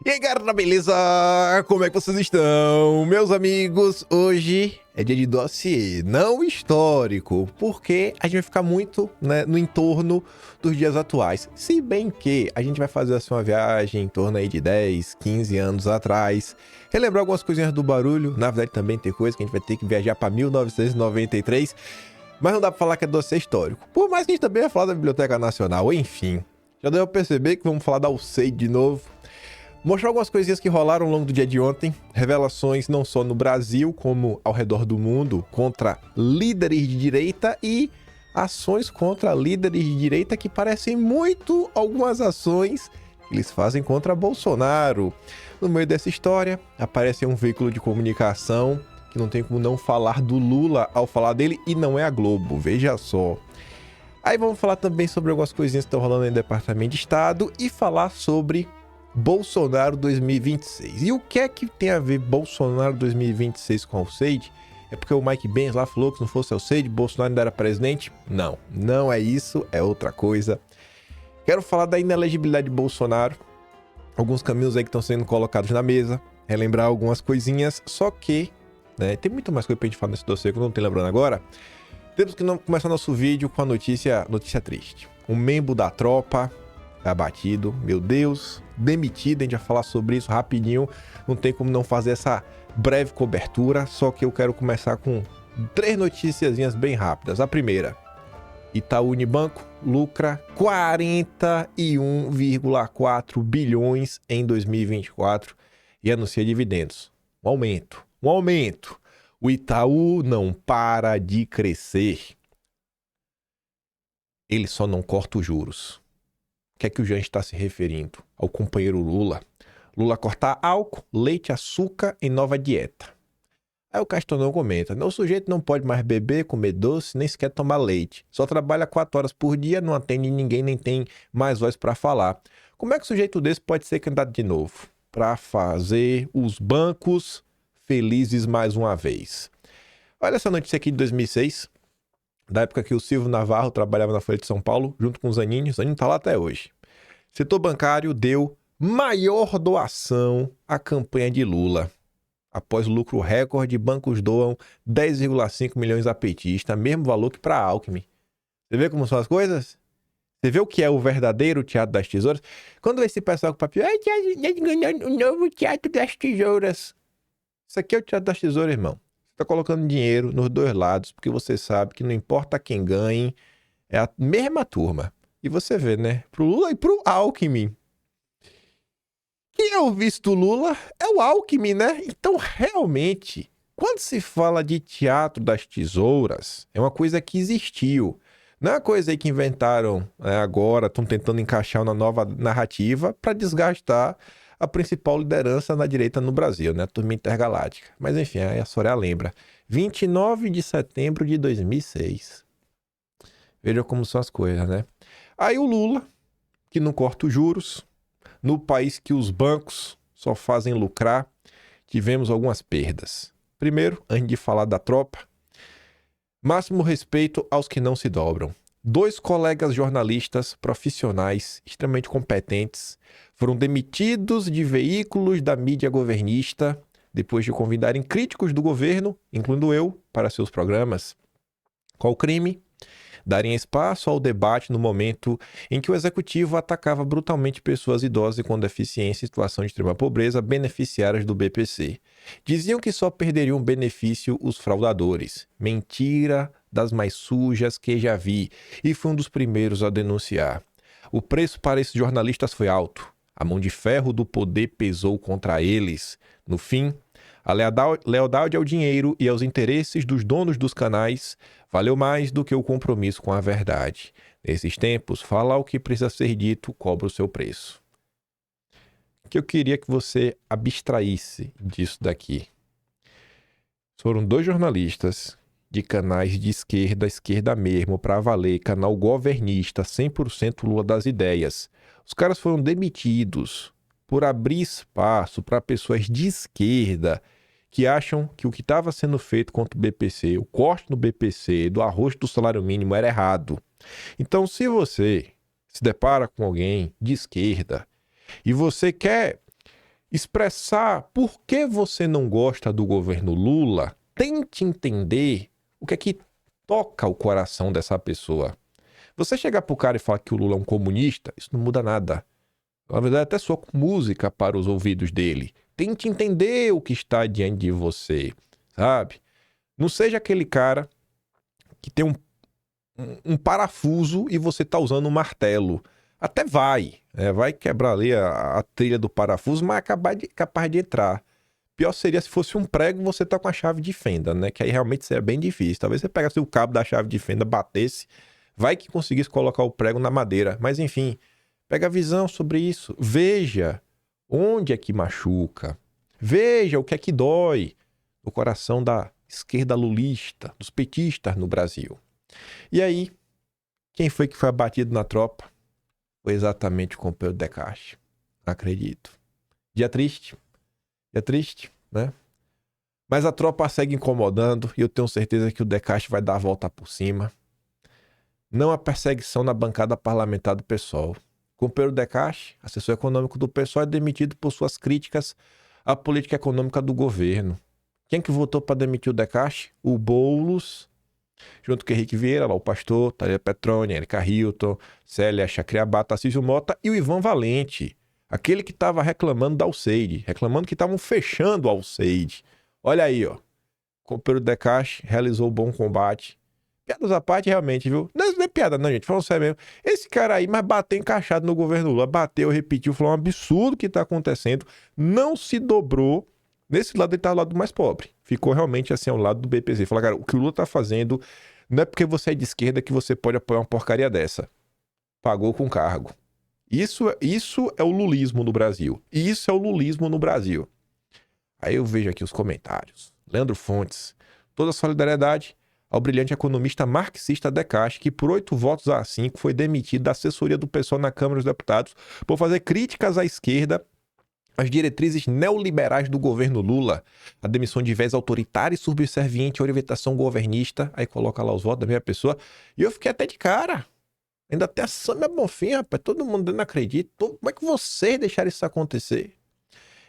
E aí, galera, beleza? Como é que vocês estão? Meus amigos, hoje é dia de dossiê não histórico, porque a gente vai ficar muito, no entorno dos dias atuais. Se bem que a gente vai fazer assim, uma viagem em torno aí de 10, 15 anos atrás, relembrar algumas coisinhas do barulho. Na verdade, também tem coisa que a gente vai ter que viajar para 1993, mas não dá pra falar que é dossiê histórico. Por mais que a gente também vai falar da Biblioteca Nacional, enfim. Já deu pra perceber que vamos falar da UCEI de novo. Mostrar algumas coisinhas que rolaram ao longo do dia de ontem, revelações não só no Brasil, como ao redor do mundo, contra líderes de direita e ações contra líderes de direita que parecem muito algumas ações que eles fazem contra Bolsonaro. No meio dessa história, aparece um veículo de comunicação que não tem como não falar do Lula ao falar dele, e não é a Globo, veja só. Aí vamos falar também sobre algumas coisinhas que estão rolando no Departamento de Estado e falar sobre Bolsonaro 2026. E o que é que tem a ver Bolsonaro 2026 com o Alceide? É porque o Mike Benz lá falou que se não fosse Alceide, Bolsonaro ainda era presidente? Não, não é isso, é outra coisa. Quero falar da inelegibilidade de Bolsonaro, alguns caminhos aí que estão sendo colocados na mesa, relembrar algumas coisinhas, só que, tem muito mais coisa pra gente falar nesse dossiê que eu não tô lembrando agora. Temos que começar nosso vídeo com a notícia triste. Um membro da tropa abatido, meu Deus, demitido. A gente vai falar sobre isso rapidinho, não tem como não fazer essa breve cobertura, só que eu quero começar com 3 noticiazinhas bem rápidas. A primeira: Itaú Unibanco lucra 41,4 bilhões em 2024 e anuncia dividendos. Um aumento. O Itaú não para de crescer. Ele só não corta os juros. O que é que o Jean está se referindo? Ao companheiro Lula. Lula cortar álcool, leite, açúcar em nova dieta. Aí o Castonão comenta: o sujeito não pode mais beber, comer doce, nem sequer tomar leite. Só trabalha 4 horas por dia, não atende ninguém, nem tem mais voz para falar. Como é que um sujeito desse pode ser candidato de novo? Para fazer os bancos felizes mais uma vez. Olha essa notícia aqui de 2006. Da época que o Silvio Navarro trabalhava na Folha de São Paulo, junto com o Zanin. O Zanin tá lá até hoje. Setor bancário deu maior doação à campanha de Lula. Após o lucro recorde, bancos doam 10,5 milhões a petista, mesmo valor que para Alckmin. Você vê como são as coisas? Você vê o que é o verdadeiro Teatro das Tesouras? Quando esse pessoal com papel, ganhando o novo Teatro das Tesouras. Isso aqui é o Teatro das Tesouras, irmão. Tá colocando dinheiro nos dois lados, porque você sabe que não importa quem ganhe, é a mesma turma. E você vê, pro Lula e pro Alckmin. Quem é o vice do Lula é o Alckmin, Então, realmente, quando se fala de Teatro das Tesouras, é uma coisa que existiu. Não é uma coisa aí que inventaram agora, estão tentando encaixar uma nova narrativa para desgastar a principal liderança na direita no Brasil, a turma intergaláctica. Mas enfim, aí a Soraya lembra. 29 de setembro de 2006. Veja como são as coisas, Aí o Lula, que não corta os juros, no país que os bancos só fazem lucrar, tivemos algumas perdas. Primeiro, antes de falar da tropa, máximo respeito aos que não se dobram. 2 colegas jornalistas profissionais extremamente competentes foram demitidos de veículos da mídia governista depois de convidarem críticos do governo, incluindo eu, para seus programas. Qual o crime? Darem espaço ao debate no momento em que o executivo atacava brutalmente pessoas idosas e com deficiência em situação de extrema pobreza, beneficiárias do BPC. Diziam que só perderiam benefício os fraudadores. Mentira das mais sujas que já vi, e fui um dos primeiros a denunciar. O preço para esses jornalistas foi alto. A mão de ferro do poder pesou contra eles. No fim, a lealdade ao dinheiro e aos interesses dos donos dos canais valeu mais do que o compromisso com a verdade. Nesses tempos, falar o que precisa ser dito cobra o seu preço. O que eu queria que você abstraísse disso daqui. Foram 2 jornalistas de canais de esquerda mesmo, para valer, canal governista, 100% Lula das ideias. Os caras foram demitidos por abrir espaço para pessoas de esquerda que acham que o que estava sendo feito contra o BPC, o corte no BPC, do arroz do salário mínimo, era errado. Então, se você se depara com alguém de esquerda e você quer expressar por que você não gosta do governo Lula, tente entender o que é que toca o coração dessa pessoa. Você chegar pro cara e falar que o Lula é um comunista, isso não muda nada. Na verdade, até soa com música para os ouvidos dele. Tente entender o que está diante de você, sabe? Não seja aquele cara que tem um parafuso e você tá usando um martelo. Até vai, né? Vai quebrar ali a trilha do parafuso, mas é capaz de entrar. Pior seria se fosse um prego e você tá com a chave de fenda, né? Que aí realmente seria bem difícil. Talvez você pegasse o cabo da chave de fenda, batesse, vai que conseguisse colocar o prego na madeira. Mas enfim, pega a visão sobre isso. Veja onde é que machuca. Veja o que é que dói no coração da esquerda lulista, dos petistas no Brasil. E aí, quem foi que foi abatido na tropa? Foi exatamente o companheiro Decache. Acredito. Dia triste, né? Mas a tropa segue incomodando e eu tenho certeza que o Decache vai dar a volta por cima. Não há perseguição na bancada parlamentar do PSOL. O companheiro Decache, assessor econômico do PSOL, é demitido por suas críticas à política econômica do governo. Quem que votou para demitir o Decache? O Boulos, junto com Henrique Vieira, lá o pastor, Thalia Petroni, Erika Hilton, Célia Chacriabá, Tarcísio Mota e o Ivan Valente, aquele que estava reclamando da Alceide, reclamando que estavam fechando a Alceide. Olha aí, ó. O companheiro Decache realizou um bom combate. Piadas à parte, realmente, viu? Não é piada, não, gente. Falando sério mesmo. Esse cara aí, mas bateu encaixado no governo Lula. Bateu, repetiu, falou um absurdo que tá acontecendo. Não se dobrou. Nesse lado, ele tá ao lado do mais pobre. Ficou realmente assim ao lado do BPZ. Falou, cara, o que o Lula tá fazendo não é porque você é de esquerda que você pode apoiar uma porcaria dessa. Pagou com cargo. Isso é o lulismo no Brasil. Isso é o lulismo no Brasil. Aí eu vejo aqui os comentários. Leandro Fontes. Toda a solidariedade ao brilhante economista marxista Decache, que por 8 votos a 5 foi demitido da assessoria do PSOL na Câmara dos Deputados por fazer críticas à esquerda às diretrizes neoliberais do governo Lula, a demissão de viés autoritário e subserviente à orientação governista, aí coloca lá os votos da mesma pessoa, e eu fiquei até de cara. Ainda até a Sâmia Bonfim, rapaz, todo mundo não acredita. Como é que vocês deixaram isso acontecer?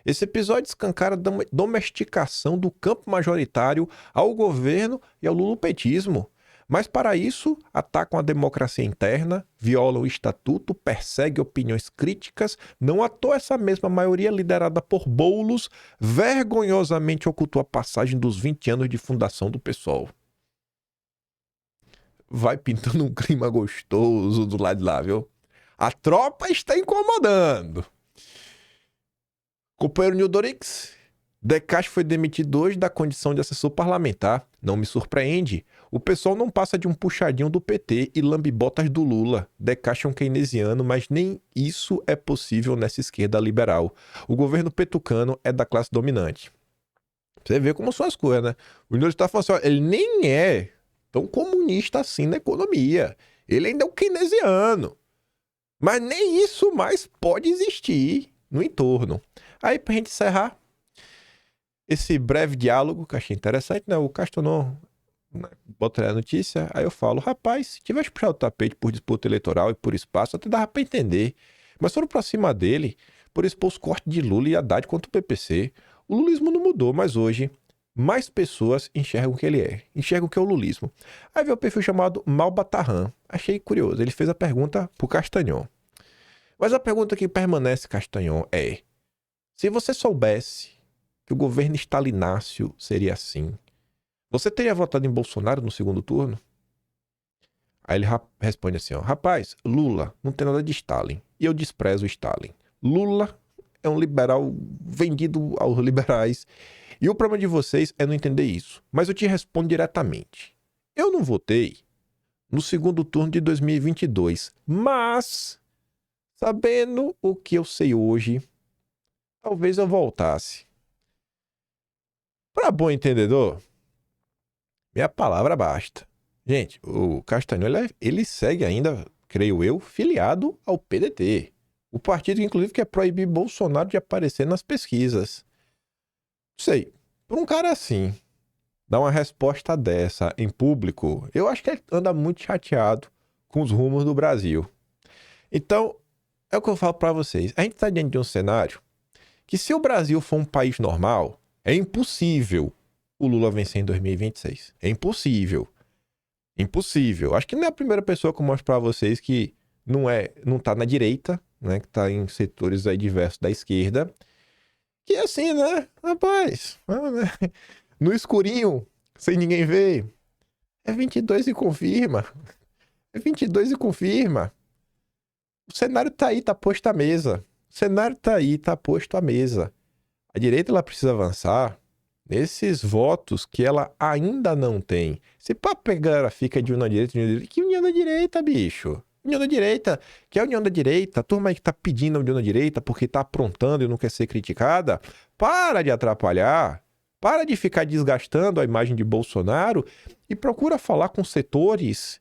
Esse episódio escancara a domesticação do campo majoritário ao governo e ao lulopetismo. Mas para isso, atacam a democracia interna, violam o estatuto, perseguem opiniões críticas. Não à toa essa mesma maioria, liderada por Boulos, vergonhosamente ocultou a passagem dos 20 anos de fundação do PSOL. Vai pintando um clima gostoso do lado de lá, viu? A tropa está incomodando. Companheiro Nildorix, Decache foi demitido hoje da condição de assessor parlamentar. Não me surpreende. O pessoal não passa de um puxadinho do PT e lambibotas do Lula. Decache é um keynesiano, mas nem isso é possível nessa esquerda liberal. O governo petucano é da classe dominante. Você vê como são as coisas, né? O Nildorix está falando assim, ó, ele nem é tão comunista assim na economia. Ele ainda é um keynesiano. Mas nem isso mais pode existir no entorno. Aí, pra gente encerrar esse breve diálogo, que eu achei interessante, né? O Castanon bota a notícia, aí eu falo, rapaz, se tivesse puxado o tapete por disputa eleitoral e por espaço, até dava pra entender. Mas foram pra cima dele por expor os cortes de Lula e Haddad contra o PPC. O lulismo não mudou, mas hoje mais pessoas enxergam o que ele é, enxergam o que é o lulismo. Aí veio o perfil chamado Malbatarran. Achei curioso, ele fez a pergunta pro Castanhon. Mas a pergunta que permanece, Castanhon, é: se você soubesse que o governo stalináceo seria assim, você teria votado em Bolsonaro no segundo turno? Aí ele responde assim, ó, rapaz, Lula não tem nada de Stalin, e eu desprezo o Stalin. Lula é um liberal vendido aos liberais, e o problema de vocês é não entender isso. Mas eu te respondo diretamente. Eu não votei no segundo turno de 2022, mas, sabendo o que eu sei hoje, talvez eu voltasse. Para bom entendedor, minha palavra basta. Gente, o Castanhon, ele segue ainda, creio eu, filiado ao PDT. O partido, inclusive, quer proibir Bolsonaro de aparecer nas pesquisas. Não sei, por um cara assim, dar uma resposta dessa em público, eu acho que ele anda muito chateado com os rumos do Brasil. Então, é o que eu falo para vocês. A gente está diante de um cenário que se o Brasil for um país normal, é impossível o Lula vencer em 2026. É impossível. Impossível. Acho que não é a primeira pessoa que eu mostro para vocês que não tá na direita, né? Que tá em setores aí diversos da esquerda. Que assim, né? Rapaz, no escurinho, sem ninguém ver, é 22 e confirma. É 22 e confirma. O cenário tá aí, tá posto à mesa. O cenário tá aí, tá posto à mesa. A direita, ela precisa avançar nesses votos que ela ainda não tem. Se pá pegar fica de união da direita, que união da direita, bicho? União da direita, que é a união da direita, a turma aí que tá pedindo a união da direita porque tá aprontando e não quer ser criticada, para de atrapalhar, para de ficar desgastando a imagem de Bolsonaro e procura falar com setores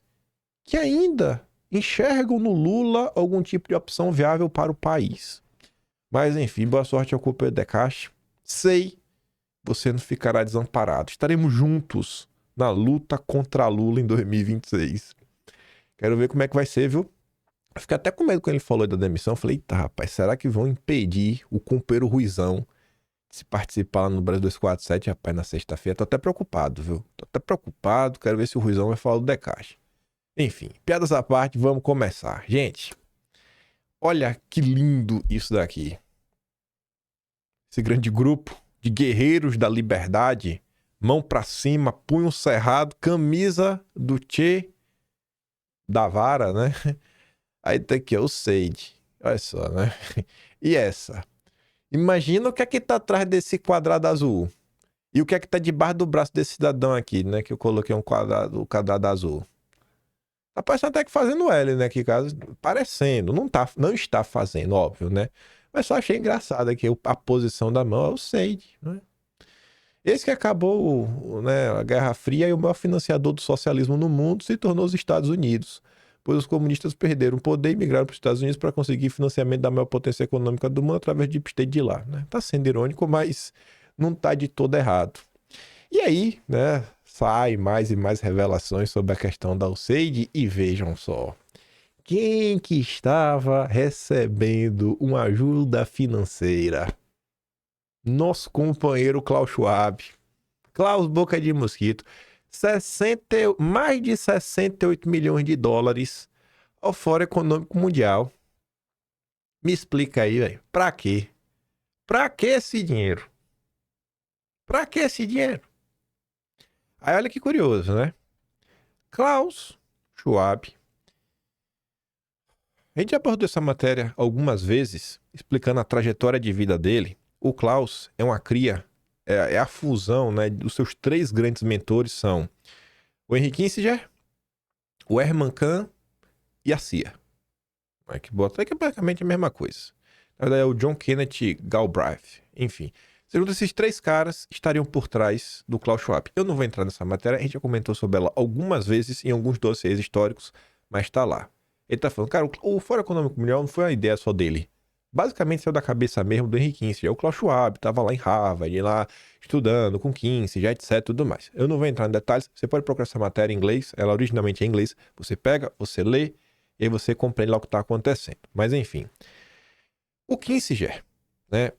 que ainda enxergam no Lula algum tipo de opção viável para o país. Mas enfim, boa sorte ao companheiro Decache. Sei, você não ficará desamparado. Estaremos juntos na luta contra Lula em 2026. Quero ver como é que vai ser, viu? Eu fiquei até com medo quando ele falou da demissão. Eu falei, eita, rapaz, será que vão impedir o companheiro Ruizão de se participar lá no Brasil 247, rapaz, na sexta-feira? Tô até preocupado, viu? Tô até preocupado. Quero ver se o Ruizão vai falar do Decache. Enfim, piadas à parte, vamos começar. Gente, olha que lindo isso daqui. Esse grande grupo de guerreiros da liberdade, mão pra cima, punho cerrado, camisa do Che da vara, né? Aí tá aqui, ó, o Sage. Olha só, né? E essa? Imagina o que é que tá atrás desse quadrado azul. E o que é que tá debaixo do braço desse cidadão aqui, né? Que eu coloquei um quadrado azul. Tá parecendo até que fazendo L, né? Que caso, parecendo. Não está fazendo, óbvio, né? Mas só achei engraçado aqui a posição da mão é o Sage, né? Esse que acabou, né, a Guerra Fria e o maior financiador do socialismo no mundo se tornou os Estados Unidos, pois os comunistas perderam o poder e migraram para os Estados Unidos para conseguir financiamento da maior potência econômica do mundo através de deep state de lá, né? Tá sendo irônico, mas não tá de todo errado. E aí, né, sai mais e mais revelações sobre a questão da USAID e vejam só. Quem que estava recebendo uma ajuda financeira? Nosso companheiro Klaus Schwab. Klaus Boca de Mosquito. Mais de 68 milhões de dólares ao Fórum Econômico Mundial. Me explica aí, velho. Pra quê? Pra que esse dinheiro? Pra que esse dinheiro? Aí olha que curioso, né? Klaus Schwab. A gente já abordou essa matéria algumas vezes, explicando a trajetória de vida dele. O Klaus é uma cria, é a fusão, né, dos seus três grandes mentores são o Henry Kissinger, o Herman Kahn e a CIA. Que bota que é praticamente a mesma coisa. Na verdade é o John Kenneth Galbraith. Enfim, segundo esses três caras estariam por trás do Klaus Schwab. Eu não vou entrar nessa matéria, a gente já comentou sobre ela algumas vezes em alguns dossiês históricos, mas tá lá. Ele tá falando, cara, o Fórum Econômico Mundial não foi uma ideia só dele. Basicamente saiu da cabeça mesmo do Henry Kissinger. O Klaus Schwab estava lá em Harvard, lá estudando com Kissinger, etc, tudo mais. Eu não vou entrar em detalhes, você pode procurar essa matéria em inglês, ela originalmente é em inglês, você pega, você lê, e aí você compreende lá o que está acontecendo. Mas enfim, o Kissinger, né,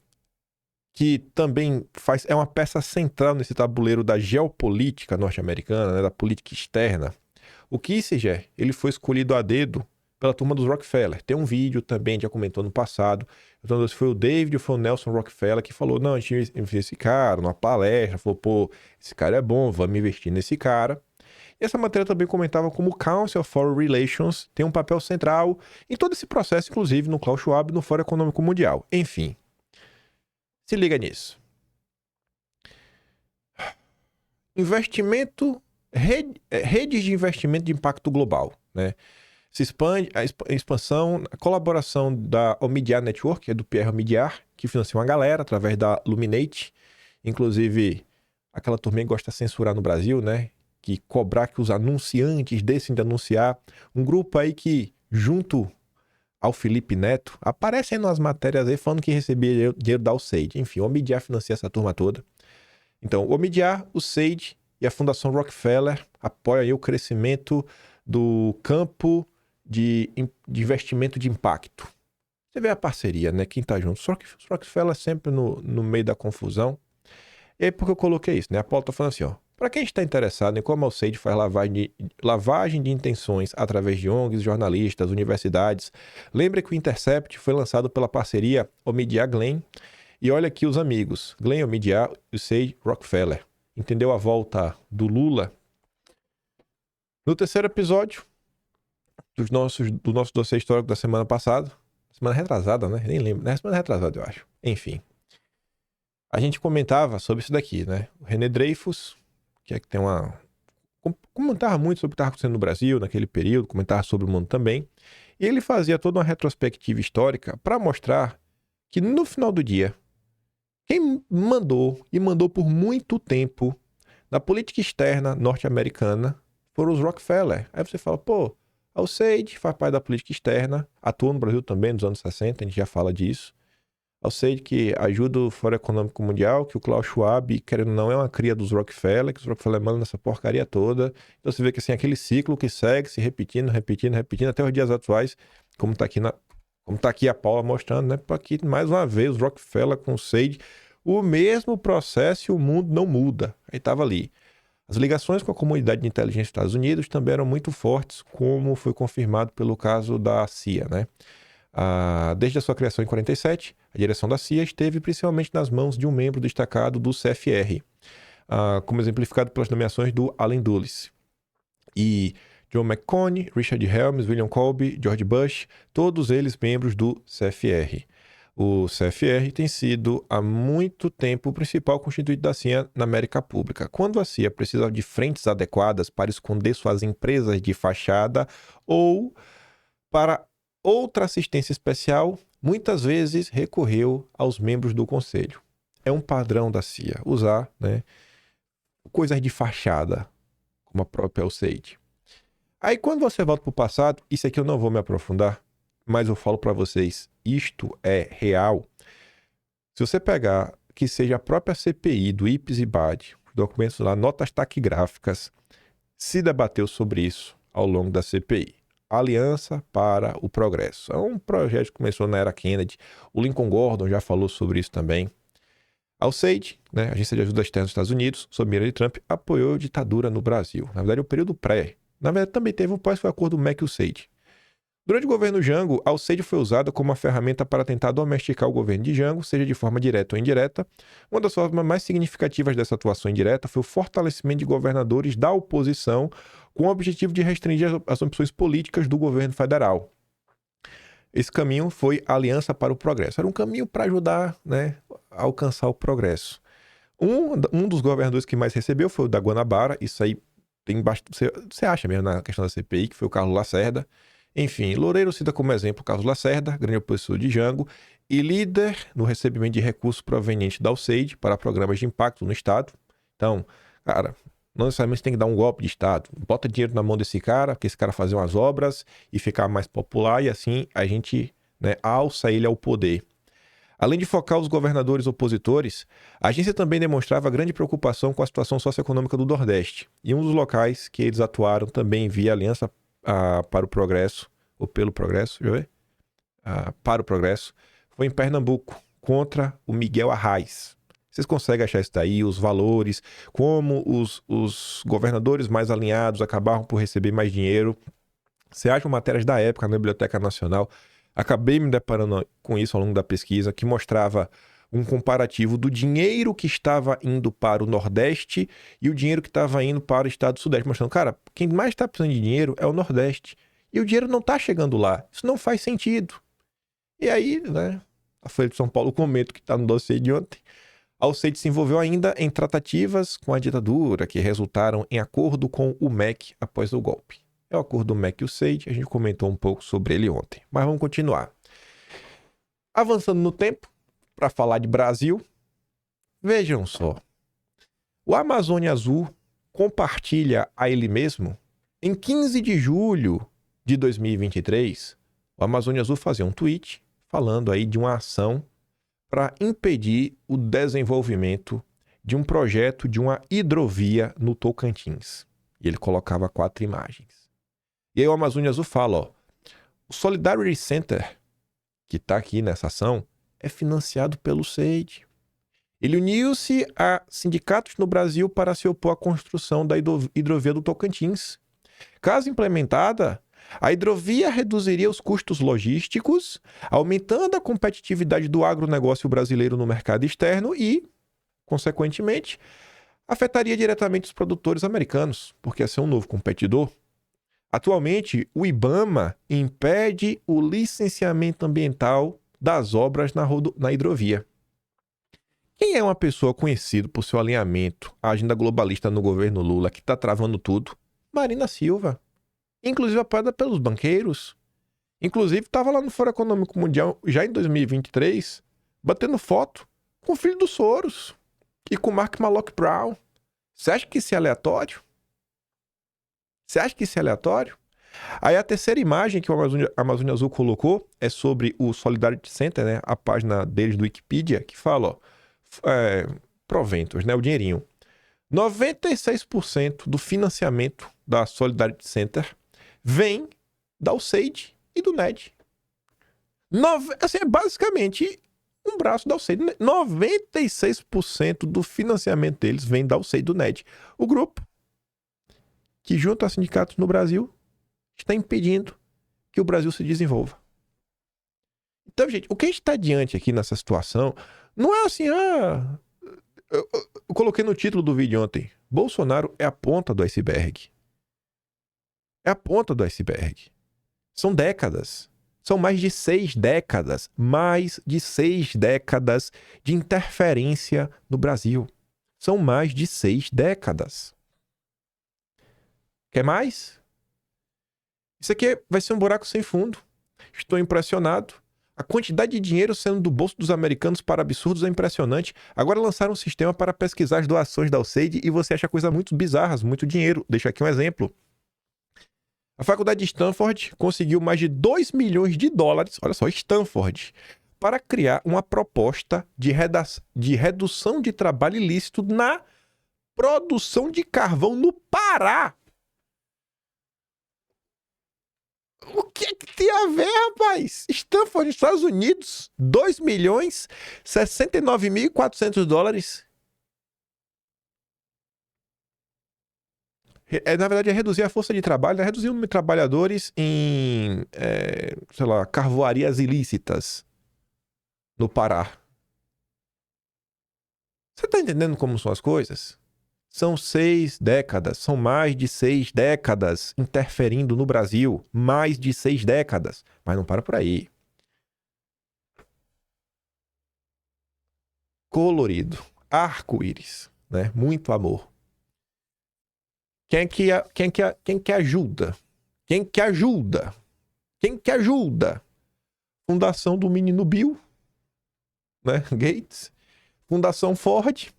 que também é uma peça central nesse tabuleiro da geopolítica norte-americana, né, da política externa. O Kissinger, ele foi escolhido a dedo pela turma dos Rockefeller. Tem um vídeo também, já comentou no passado. Então, foi o David, foi o Nelson Rockefeller que falou, não, a gente viu esse cara numa palestra, falou, pô, esse cara é bom, vamos investir nesse cara. E essa matéria também comentava como o Council of Foreign Relations tem um papel central em todo esse processo, inclusive no Klaus Schwab e no Fórum Econômico Mundial. Enfim, se liga nisso. Investimento, redes de investimento de impacto global, né? Se expande a expansão, a colaboração da Omidyar Network, que é do Pierre Omidyar, que financia uma galera através da Luminate. Inclusive, aquela turminha que gosta de censurar no Brasil, né? Que cobrar que os anunciantes deixem de anunciar. Um grupo aí que, junto ao Felipe Neto, aparece aí nas matérias aí falando que recebia dinheiro da USAID. Enfim, o Omidyar financia essa turma toda. Então, o Omidyar, o USAID e a Fundação Rockefeller apoiam aí o crescimento do campo de investimento de impacto, Você vê a parceria, né? Quem tá junto. Só que os Rockefeller sempre no meio da confusão. E aí, por que eu coloquei isso, né? A Paula tá falando assim, ó. Para quem está interessado em como a Alceide faz lavagem de intenções através de ONGs, jornalistas, universidades, lembre que o Intercept foi lançado pela parceria Omidyar Glenn. E olha aqui os amigos, Glenn, Omidyar e Alceide Rockefeller. Entendeu a volta do Lula? No terceiro episódio do nosso dossiê histórico da semana passada, semana retrasada, né? Nem lembro, né? Semana retrasada, eu acho. Enfim. A gente comentava sobre isso daqui, né? O René Dreyfus, que tem uma... comentava muito sobre o que estava acontecendo no Brasil naquele período, comentava sobre o mundo também. E ele fazia toda uma retrospectiva histórica para mostrar que no final do dia, quem mandou, e mandou por muito tempo, na política externa norte-americana, foram os Rockefeller. Aí você fala, pô, a Alceide faz parte da política externa, atuou no Brasil também nos anos 60, a gente já fala disso. A Alceide que ajuda o Fórum Econômico Mundial, que o Klaus Schwab, querendo ou não, é uma cria dos Rockefeller, que os Rockefeller mandam nessa porcaria toda. Então você vê que assim, aquele ciclo que segue se repetindo, até os dias atuais, como tá aqui a Paula mostrando, né? Aqui, mais uma vez, os Rockefeller com o Alceide, o mesmo processo e o mundo não muda. Aí tava ali. As ligações com a comunidade de inteligência dos Estados Unidos também eram muito fortes, como foi confirmado pelo caso da CIA, né? Desde a sua criação em 47, a direção da CIA esteve principalmente nas mãos de um membro destacado do CFR, como exemplificado pelas nomeações do Allen Dulles. E John McCone, Richard Helms, William Colby, George Bush, todos eles membros do CFR. O CFR tem sido há muito tempo o principal constituinte da CIA na América Pública. Quando a CIA precisava de frentes adequadas para esconder suas empresas de fachada ou para outra assistência especial, muitas vezes recorreu aos membros do conselho. É um padrão da CIA usar, né, coisas de fachada, como a própria Alceide. Aí quando você volta para o passado, isso aqui eu não vou me aprofundar, mas eu falo para vocês, isto é real. Se você pegar que seja a própria CPI do IPES e BAD, os documentos lá, notas taquigráficas, se debateu sobre isso ao longo da CPI. Aliança para o Progresso. É um projeto que começou na era Kennedy. O Lincoln Gordon já falou sobre isso também. A Alceide, né, Agência de Ajuda Externa dos Estados Unidos, sob mira de Trump, apoiou a ditadura no Brasil. Na verdade, o período pré. Na verdade, também teve o pós-acordo Mac-Alceide. Durante o governo Jango, a Alceide foi usada como uma ferramenta para tentar domesticar o governo de Jango, seja de forma direta ou indireta. Uma das formas mais significativas dessa atuação indireta foi o fortalecimento de governadores da oposição com o objetivo de restringir as ambições políticas do governo federal. Esse caminho foi a Aliança para o Progresso. Era um caminho para ajudar, né, a alcançar o progresso. Um dos governadores que mais recebeu foi o da Guanabara. Isso aí tem bastante... Você acha mesmo na questão da CPI, que foi o Carlos Lacerda. Enfim, Loureiro cita como exemplo o Carlos Lacerda, grande opositor de Jango, e líder no recebimento de recursos provenientes da Alceide para programas de impacto no Estado. Então, cara, não necessariamente tem que dar um golpe de Estado. Bota dinheiro na mão desse cara, que esse cara fazer umas obras e ficar mais popular, e assim a gente, né, alça ele ao poder. Além de focar os governadores opositores, a agência também demonstrava grande preocupação com a situação socioeconômica do Nordeste. E um dos locais que eles atuaram também via Aliança para o Progresso, ou pelo Progresso, deixa eu ver, para o Progresso, foi em Pernambuco, contra o Miguel Arraes. Vocês conseguem achar isso daí, os valores, como os governadores mais alinhados acabaram por receber mais dinheiro. Você acha matérias da época na Biblioteca Nacional. Acabei me deparando com isso ao longo da pesquisa, que mostrava um comparativo do dinheiro que estava indo para o Nordeste e o dinheiro que estava indo para o estado do Sudeste, mostrando, cara, quem mais está precisando de dinheiro é o Nordeste. E o dinheiro não está chegando lá. Isso não faz sentido. E aí, né, a Folha de São Paulo comenta que está no dossiê de ontem. A Alceide se envolveu ainda em tratativas com a ditadura, que resultaram em acordo com o MEC após o golpe. É o acordo do MEC e o Alceide, a gente comentou um pouco sobre ele ontem. Mas vamos continuar. Avançando no tempo, para falar de Brasil, vejam só. O Amazônia Azul compartilha a ele mesmo, em 15 de julho de 2023, o Amazônia Azul fazia um tweet falando aí de uma ação para impedir o desenvolvimento de um projeto de uma hidrovia no Tocantins. E ele colocava 4 imagens. E aí o Amazônia Azul fala, ó, o Solidarity Center, que está aqui nessa ação, é financiado pelo SEID. Ele uniu-se a sindicatos no Brasil para se opor à construção da hidrovia do Tocantins. Caso implementada, a hidrovia reduziria os custos logísticos, aumentando a competitividade do agronegócio brasileiro no mercado externo e, consequentemente, afetaria diretamente os produtores americanos, porque ia ser um novo competidor. Atualmente, o IBAMA impede o licenciamento ambiental das obras na hidrovia. Quem é uma pessoa conhecida por seu alinhamento à agenda globalista no governo Lula que está travando tudo? Marina Silva. Inclusive apoiada pelos banqueiros. Inclusive estava lá no Fórum Econômico Mundial já em 2023, batendo foto com o filho do Soros e com o Mark Malloy Brown. Você acha que isso é aleatório? Aí a terceira imagem que o Amazônia Azul colocou é sobre o Solidarity Center, né? A página deles do Wikipedia, que fala, ó, proventos, né? O dinheirinho. 96% do financiamento da Solidarity Center vem da USAID e do NED. Assim, é basicamente um braço da USAID. 96% do financiamento deles vem da USAID e do NED. O grupo que junto a sindicatos no Brasil está impedindo que o Brasil se desenvolva. Então, gente, o que a gente está diante aqui nessa situação não é assim, eu coloquei no título do vídeo ontem, Bolsonaro é a ponta do iceberg. É a ponta do iceberg. São décadas. São mais de 6 décadas. Mais de 6 décadas de interferência no Brasil. São mais de 6 décadas. Quer mais? Isso aqui vai ser um buraco sem fundo. Estou impressionado. A quantidade de dinheiro saindo do bolso dos americanos para absurdos é impressionante. Agora lançaram um sistema para pesquisar as doações da USAID e você acha coisas muito bizarras, muito dinheiro. Deixa aqui um exemplo. A faculdade de Stanford conseguiu mais de 2 milhões de dólares, olha só, Stanford, para criar uma proposta de redução de trabalho ilícito na produção de carvão no Pará. O que é que tem a ver, rapaz? Stanford, Estados Unidos, 2 milhões 69.400 dólares. Na verdade, é reduzir a força de trabalho, né? Reduzir o número de trabalhadores em, carvoarias ilícitas no Pará. Você tá entendendo como são as coisas? São 6 décadas, são mais de 6 décadas interferindo no Brasil. Mais de 6 décadas. Mas não para por aí. Colorido. Arco-íris, né? Muito amor. Quem que ajuda? Quem que ajuda? Fundação do menino Bill, né? Gates. Fundação Ford.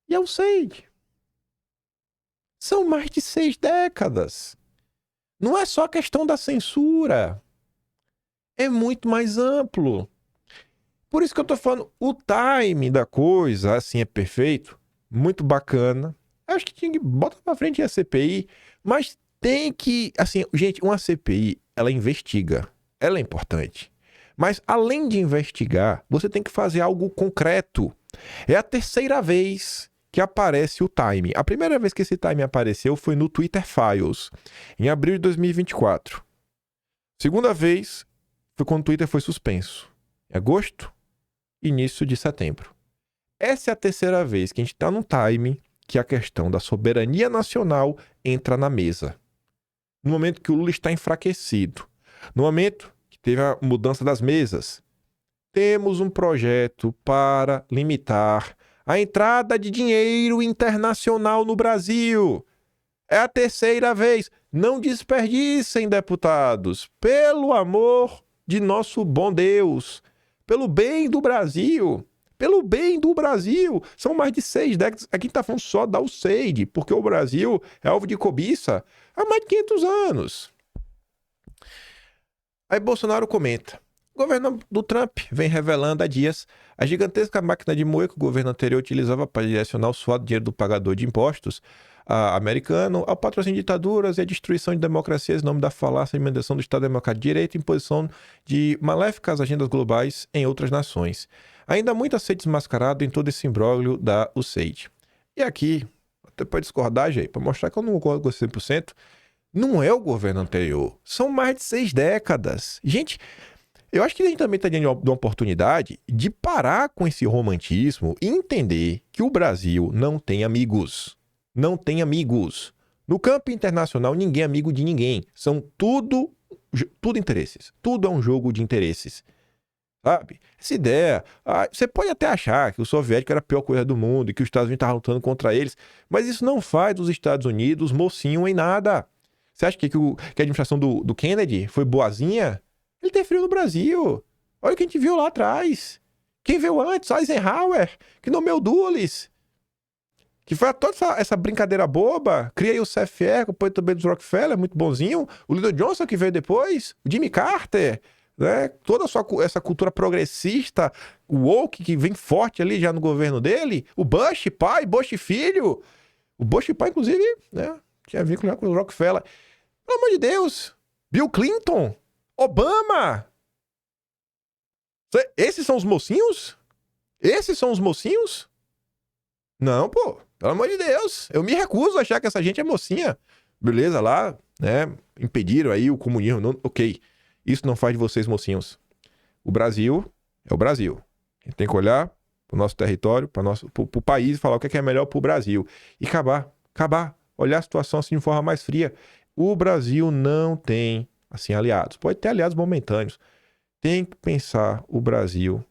E a USAID. São mais de 6 décadas. Não é só a questão da censura. É muito mais amplo. Por isso que eu tô falando, o time da coisa, assim, é perfeito. Muito bacana. Acho que tinha que botar pra frente a CPI, mas tem que, assim, gente, uma CPI, ela investiga. Ela é importante. Mas, além de investigar, você tem que fazer algo concreto. É a terceira vez que aparece o time. A primeira vez que esse time apareceu foi no Twitter Files, em abril de 2024. Segunda vez foi quando o Twitter foi suspenso. Em agosto, início de setembro. Essa é a terceira vez que a gente está num time que a questão da soberania nacional entra na mesa. No momento que o Lula está enfraquecido. No momento que teve a mudança das mesas. Temos um projeto para limitar a entrada de dinheiro internacional no Brasil. É a terceira vez. Não desperdicem, deputados. Pelo amor de nosso bom Deus. Pelo bem do Brasil. Pelo bem do Brasil. São mais de 6 décadas. Aqui está falando só da USAID, porque o Brasil é alvo de cobiça há mais de 500 anos. Aí Bolsonaro comenta. O governo do Trump vem revelando há dias a gigantesca máquina de moer que o governo anterior utilizava para direcionar o suado dinheiro do pagador de impostos americano, ao patrocínio de ditaduras e a destruição de democracias em nome da falácia de mediação do Estado Democrático de Direito e imposição de maléficas agendas globais em outras nações. Ainda há muito a ser desmascarado em todo esse imbróglio da USAID. E aqui, até pode discordar, gente, para mostrar que eu não concordo com 100%, não é o governo anterior. São mais de 6 décadas. Gente, eu acho que a gente também está diante de uma oportunidade de parar com esse romantismo e entender que o Brasil não tem amigos. Não tem amigos. No campo internacional, ninguém é amigo de ninguém. São tudo interesses. Tudo é um jogo de interesses. Sabe? Essa ideia... você pode até achar que o soviético era a pior coisa do mundo e que os Estados Unidos estavam lutando contra eles, mas isso não faz dos Estados Unidos mocinho em nada. Você acha que a administração do Kennedy foi boazinha? Ele interferiu no Brasil. Olha o que a gente viu lá atrás. Quem veio antes? Eisenhower, que nomeou Dulles. Que foi toda essa brincadeira boba. Cria aí o CFR, depois também dos Rockefeller, muito bonzinho. O Lyndon Johnson, que veio depois. O Jimmy Carter. Né? Toda essa cultura progressista, o woke, que vem forte ali já no governo dele. O Bush pai, Bush filho. O Bush pai, inclusive, né? Tinha vínculo com o Rockefeller. Pelo amor de Deus. Bill Clinton. Obama! Esses são os mocinhos? Esses são os mocinhos? Não, pô. Pelo amor de Deus. Eu me recuso a achar que essa gente é mocinha. Beleza, lá, né? Impediram aí o comunismo. Não, ok. Isso não faz de vocês mocinhos. O Brasil é o Brasil. A gente tem que olhar pro nosso território, pro país e falar o que é melhor pro Brasil. E acabar. Olhar a situação assim de forma mais fria. O Brasil não tem assim, aliados. Pode ter aliados momentâneos. Tem que pensar o Brasil,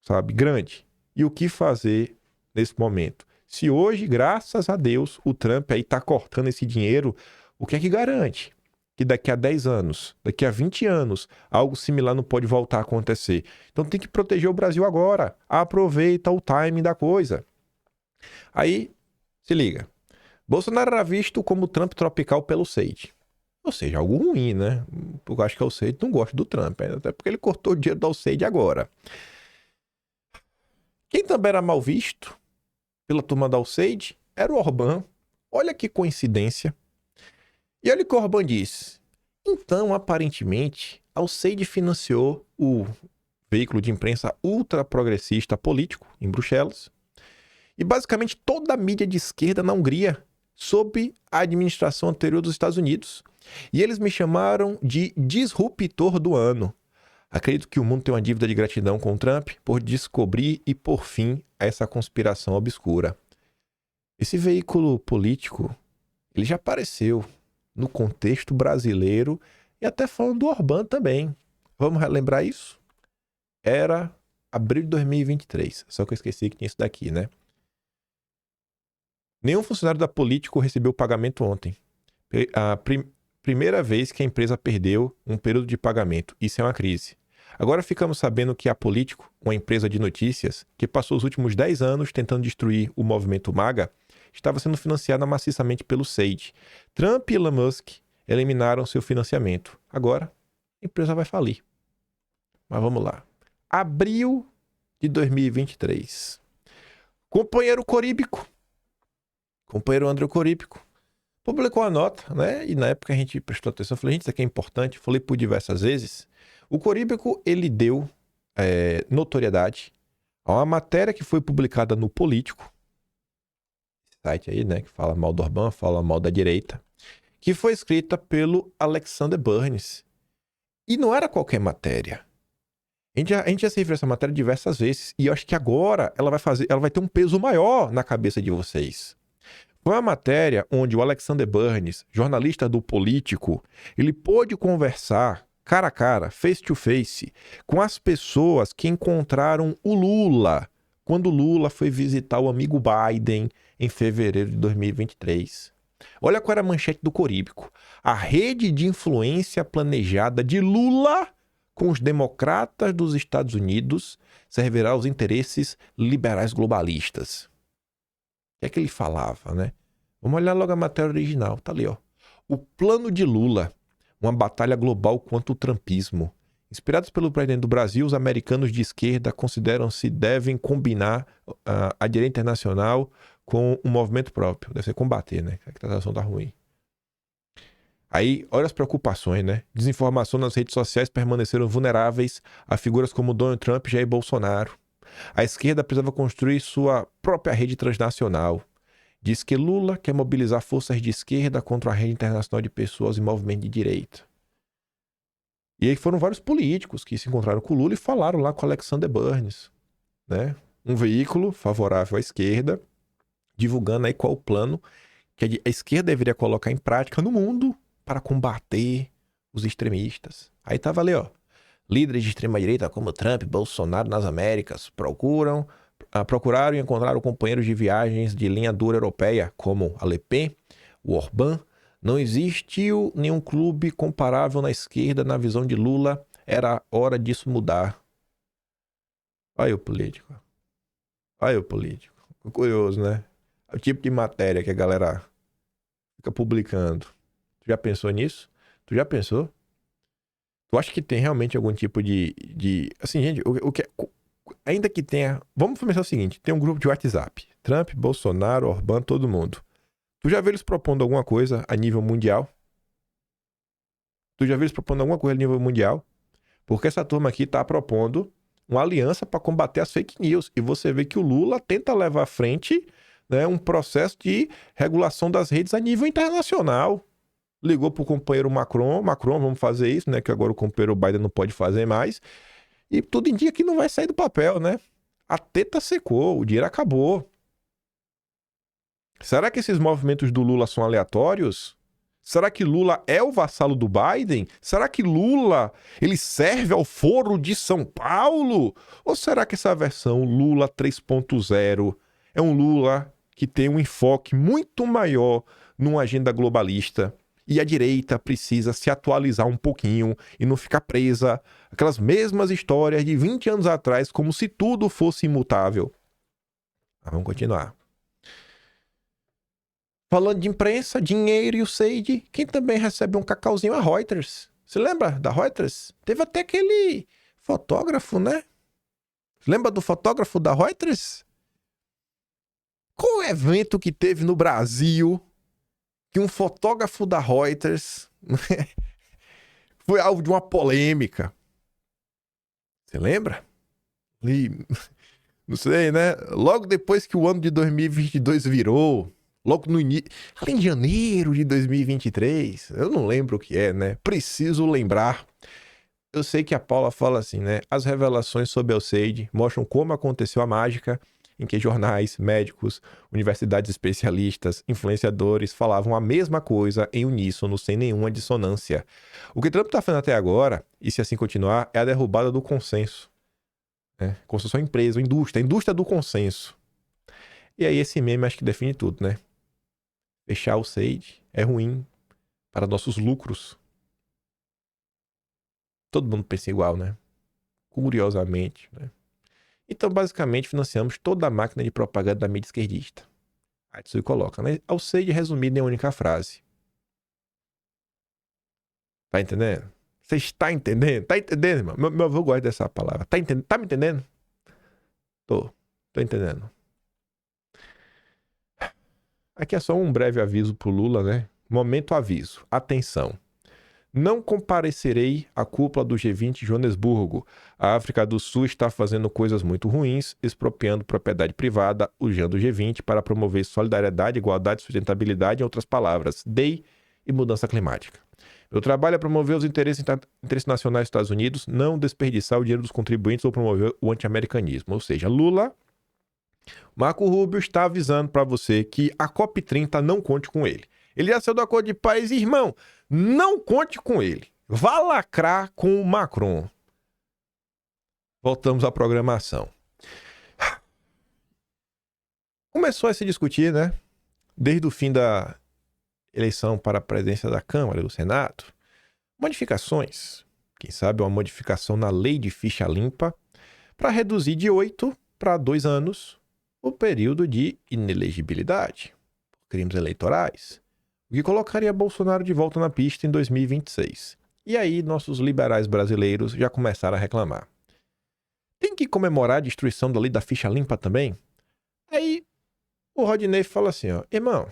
sabe, grande. E o que fazer nesse momento? Se hoje, graças a Deus, o Trump aí tá cortando esse dinheiro, o que é que garante? Que daqui a 10 anos, daqui a 20 anos, algo similar não pode voltar a acontecer. Então tem que proteger o Brasil agora. Aproveita o timing da coisa. Aí, se liga. Bolsonaro era visto como Trump tropical pelo USAID. Ou seja, algo ruim, né? Eu acho que o USAID não gosta do Trump, até porque ele cortou o dinheiro do USAID agora. Quem também era mal visto pela turma da USAID era o Orbán. Olha que coincidência. E olha o que o Orbán disse. Então, aparentemente, a USAID financiou o veículo de imprensa ultraprogressista político em Bruxelas. E basicamente toda a mídia de esquerda na Hungria, sob a administração anterior dos Estados Unidos. E eles me chamaram de disruptor do ano. Acredito que o mundo tem uma dívida de gratidão com o Trump por descobrir e pôr fim a essa conspiração obscura. Esse veículo político, ele já apareceu no contexto brasileiro e até falando do Orbán também. Vamos relembrar isso? Era abril de 2023. Só que eu esqueci que tinha isso daqui, né? Nenhum funcionário da Político recebeu pagamento ontem. A primeira vez que a empresa perdeu um período de pagamento. Isso é uma crise. Agora ficamos sabendo que a Político, uma empresa de notícias, que passou os últimos 10 anos tentando destruir o movimento MAGA, estava sendo financiada maciçamente pelo SAID. Trump e Elon Musk eliminaram seu financiamento. Agora, a empresa vai falir. Mas vamos lá. Abril de 2023. Companheiro André Coríbico, publicou a nota, né? E na época a gente prestou atenção, falei, gente, isso aqui é importante. Falei por diversas vezes. O Coríbico, ele deu notoriedade a uma matéria que foi publicada no Político, site aí, né, que fala mal do Orbán, fala mal da direita, que foi escrita pelo Alexander Burns. E não era qualquer matéria. A gente já se referiu a essa matéria diversas vezes, e eu acho que agora ela vai ter um peso maior na cabeça de vocês. Foi uma matéria onde o Alexander Burns, jornalista do Político, ele pôde conversar cara a cara, face to face, com as pessoas que encontraram o Lula, quando o Lula foi visitar o amigo Biden em fevereiro de 2023. Olha qual era a manchete do Coríbico. A rede de influência planejada de Lula com os democratas dos Estados Unidos servirá aos interesses liberais globalistas. O que é que ele falava, né? Vamos olhar logo a matéria original. Tá ali, ó. O plano de Lula, uma batalha global contra o trumpismo. Inspirados pelo presidente do Brasil, os americanos de esquerda consideram-se devem combinar a direita internacional com um movimento próprio. Deve ser combater, né? A situação tá ruim. Aí, olha as preocupações, né? Desinformação nas redes sociais permaneceram vulneráveis a figuras como Donald Trump e Jair Bolsonaro. A esquerda precisava construir sua própria rede transnacional. Diz que Lula quer mobilizar forças de esquerda contra a rede internacional de pessoas em movimento de direita. E aí foram vários políticos que se encontraram com o Lula e falaram lá com Alexander Burns, né? Um veículo favorável à esquerda, divulgando aí qual o plano que a esquerda deveria colocar em prática no mundo para combater os extremistas. Aí tava ali, ó, líderes de extrema-direita como Trump e Bolsonaro nas Américas procuraram e encontraram companheiros de viagens de linha dura europeia, como a Le Pen, o Orbán. Não existiu nenhum clube comparável na esquerda na visão de Lula. Era hora disso mudar. Olha o político. Olha o político. Curioso, né? É o tipo de matéria que a galera fica publicando. Tu já pensou nisso? Tu já pensou? Tu acha que tem realmente algum tipo de... Assim, gente, ainda que tenha... Vamos começar o seguinte. Tem um grupo de WhatsApp. Trump, Bolsonaro, Orbán, todo mundo. Tu já viu eles propondo alguma coisa a nível mundial? Porque essa turma aqui tá propondo uma aliança para combater as fake news. E você vê que o Lula tenta levar à frente, né, um processo de regulação das redes a nível internacional. Ligou pro companheiro Macron, vamos fazer isso, né? Que agora o companheiro Biden não pode fazer mais. E tudo indica que não vai sair do papel, né? A teta secou, o dinheiro acabou. Será que esses movimentos do Lula são aleatórios? Será que Lula é o vassalo do Biden? Será que Lula ele serve ao Foro de São Paulo? Ou será que essa versão Lula 3.0 é um Lula que tem um enfoque muito maior numa agenda globalista? E a direita precisa se atualizar um pouquinho e não ficar presa àquelas mesmas histórias de 20 anos atrás, como se tudo fosse imutável. Mas vamos continuar. Falando de imprensa, dinheiro e o Seide, quem também recebe um cacauzinho é a Reuters. Você lembra da Reuters? Teve até aquele fotógrafo, né? Lembra do fotógrafo da Reuters? Qual o evento que teve no Brasil que um fotógrafo da Reuters foi alvo de uma polêmica? Você lembra? E, não sei, né? Logo depois que o ano de 2022 virou... Logo no início, ali em janeiro de 2023, eu não lembro o que é, né? Preciso lembrar. Eu sei que a Paula fala assim, né? As revelações sobre Alceide mostram como aconteceu a mágica em que jornais, médicos, universidades especialistas, influenciadores falavam a mesma coisa em uníssono, sem nenhuma dissonância. O que Trump está fazendo até agora, e se assim continuar, é a derrubada do consenso. Né? Construção empresa, indústria, a indústria do consenso. E aí esse meme acho que define tudo, né? Fechar o Seide é ruim para nossos lucros. Todo mundo pensa igual, né? Curiosamente, né? Então, basicamente, financiamos toda a máquina de propaganda da mídia esquerdista. Aí Tsui coloca, né? Ao Seide resumido em uma única frase. Tá entendendo? Você está entendendo? Tá entendendo, irmão? Meu avô gosta dessa palavra. Tá me entendendo? Tô entendendo. Aqui é só um breve aviso pro Lula, né? Momento aviso. Atenção. Não comparecerei à cúpula do G20 em Joanesburgo. A África do Sul está fazendo coisas muito ruins, expropriando propriedade privada, usando o G20 para promover solidariedade, igualdade, sustentabilidade, em outras palavras, DEI e mudança climática. Meu trabalho é promover os interesses nacionais dos Estados Unidos, não desperdiçar o dinheiro dos contribuintes ou promover o anti-americanismo. Ou seja, Lula... Marco Rubio está avisando para você que a COP30 não conte com ele. Ele já saiu do acordo de paz, irmão. Não conte com ele. Vá lacrar com o Macron. Voltamos à programação. Começou a se discutir, né? Desde o fim da eleição para a presidência da Câmara e do Senado, modificações. Quem sabe uma modificação na lei de ficha limpa para reduzir de 8 para 2 anos o período de inelegibilidade por crimes eleitorais, o que colocaria Bolsonaro de volta na pista em 2026. E aí nossos liberais brasileiros já começaram a reclamar. Tem que comemorar a destruição da lei da ficha limpa também? Aí O Rodney fala assim, ó, irmão,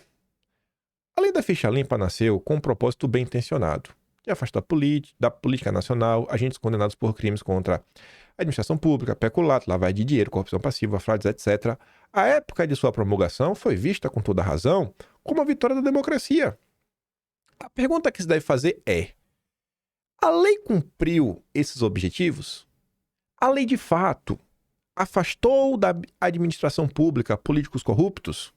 a lei da ficha limpa nasceu com um propósito bem intencionado, de afastar da política nacional agentes condenados por crimes contra a administração pública, peculato, lavagem de dinheiro, corrupção passiva, fraudes, etc. A época de sua promulgação foi vista, com toda razão, como a vitória da democracia. A pergunta que se deve fazer é: a lei cumpriu esses objetivos? A lei, de fato, afastou da administração pública políticos corruptos?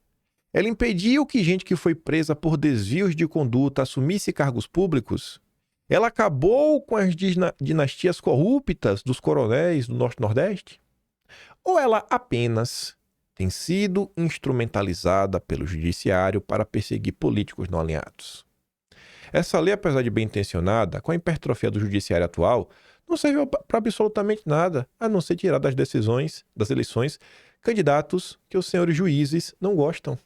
Ela impediu que gente que foi presa por desvios de conduta assumisse cargos públicos? Ela acabou com as dinastias corruptas dos coronéis do Norte-Nordeste? Ou ela apenas tem sido instrumentalizada pelo judiciário para perseguir políticos não alinhados? Essa lei, apesar de bem intencionada, com a hipertrofia do judiciário atual, não serviu para absolutamente nada, a não ser tirar das decisões, das eleições, candidatos que os senhores juízes não gostam.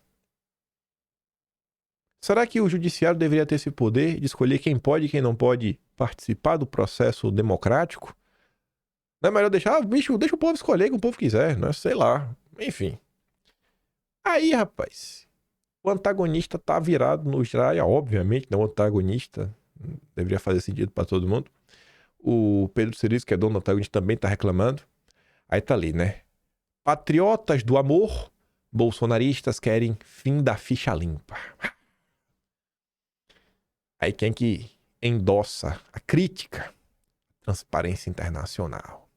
Será que o judiciário deveria ter esse poder de escolher quem pode e quem não pode participar do processo democrático? Não é melhor deixar, bicho, deixa o povo escolher o que o povo quiser, né? Sei lá. Enfim. Aí, rapaz, o antagonista tá virado no Jiraya, obviamente, né? O antagonista deveria fazer sentido para todo mundo. O Pedro Cerise, que é dono do antagonista, também tá reclamando. Aí tá ali, né? Patriotas do amor, bolsonaristas querem fim da ficha limpa. Aí quem que endossa a crítica? Transparência Internacional.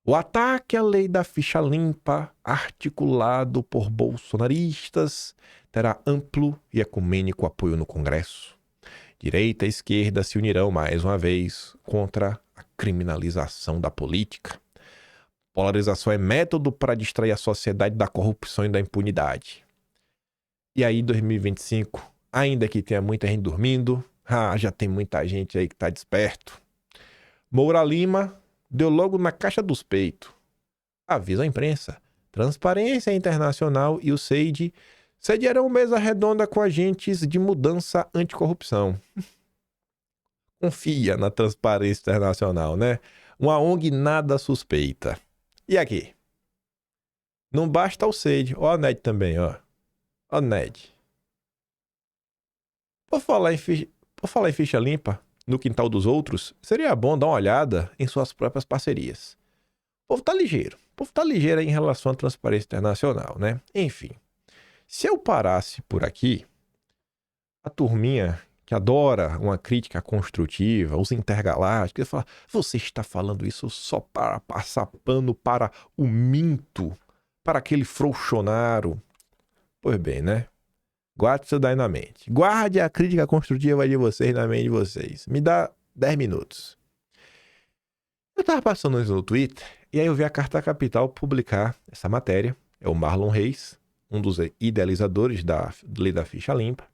O ataque à lei da ficha limpa, articulado por bolsonaristas, terá amplo e ecumênico apoio no Congresso. Direita e esquerda se unirão mais uma vez contra a criminalização da política. Polarização é método para distrair a sociedade da corrupção e da impunidade. E aí, 2025, ainda que tenha muita gente dormindo, já tem muita gente aí que tá desperto. Moura Lima deu logo na caixa dos peitos. Avisa a imprensa. Transparência Internacional e o SEID sediarão mesa redonda com agentes de mudança anticorrupção. Confia na Transparência Internacional, né? Uma ONG nada suspeita. E aqui? Não basta o SEID. Ó a NED também, ó. Ó a NED. Por falar em ficha limpa, no quintal dos outros, seria bom dar uma olhada em suas próprias parcerias. O povo tá ligeiro. O povo tá ligeiro em relação à Transparência Internacional, né? Enfim. Se eu parasse por aqui, a turminha que adora uma crítica construtiva, os intergalácticos, ia falar, você está falando isso só para passar pano para o minto, para aquele frouxonaro. Pois bem, né? Guarde isso daí na mente. Guarde a crítica construtiva de vocês na mente de vocês. Me dá 10 minutos. Eu tava passando isso no Twitter, e aí eu vi a Carta Capital publicar essa matéria. É o Marlon Reis, um dos idealizadores da Lei da Ficha Limpa.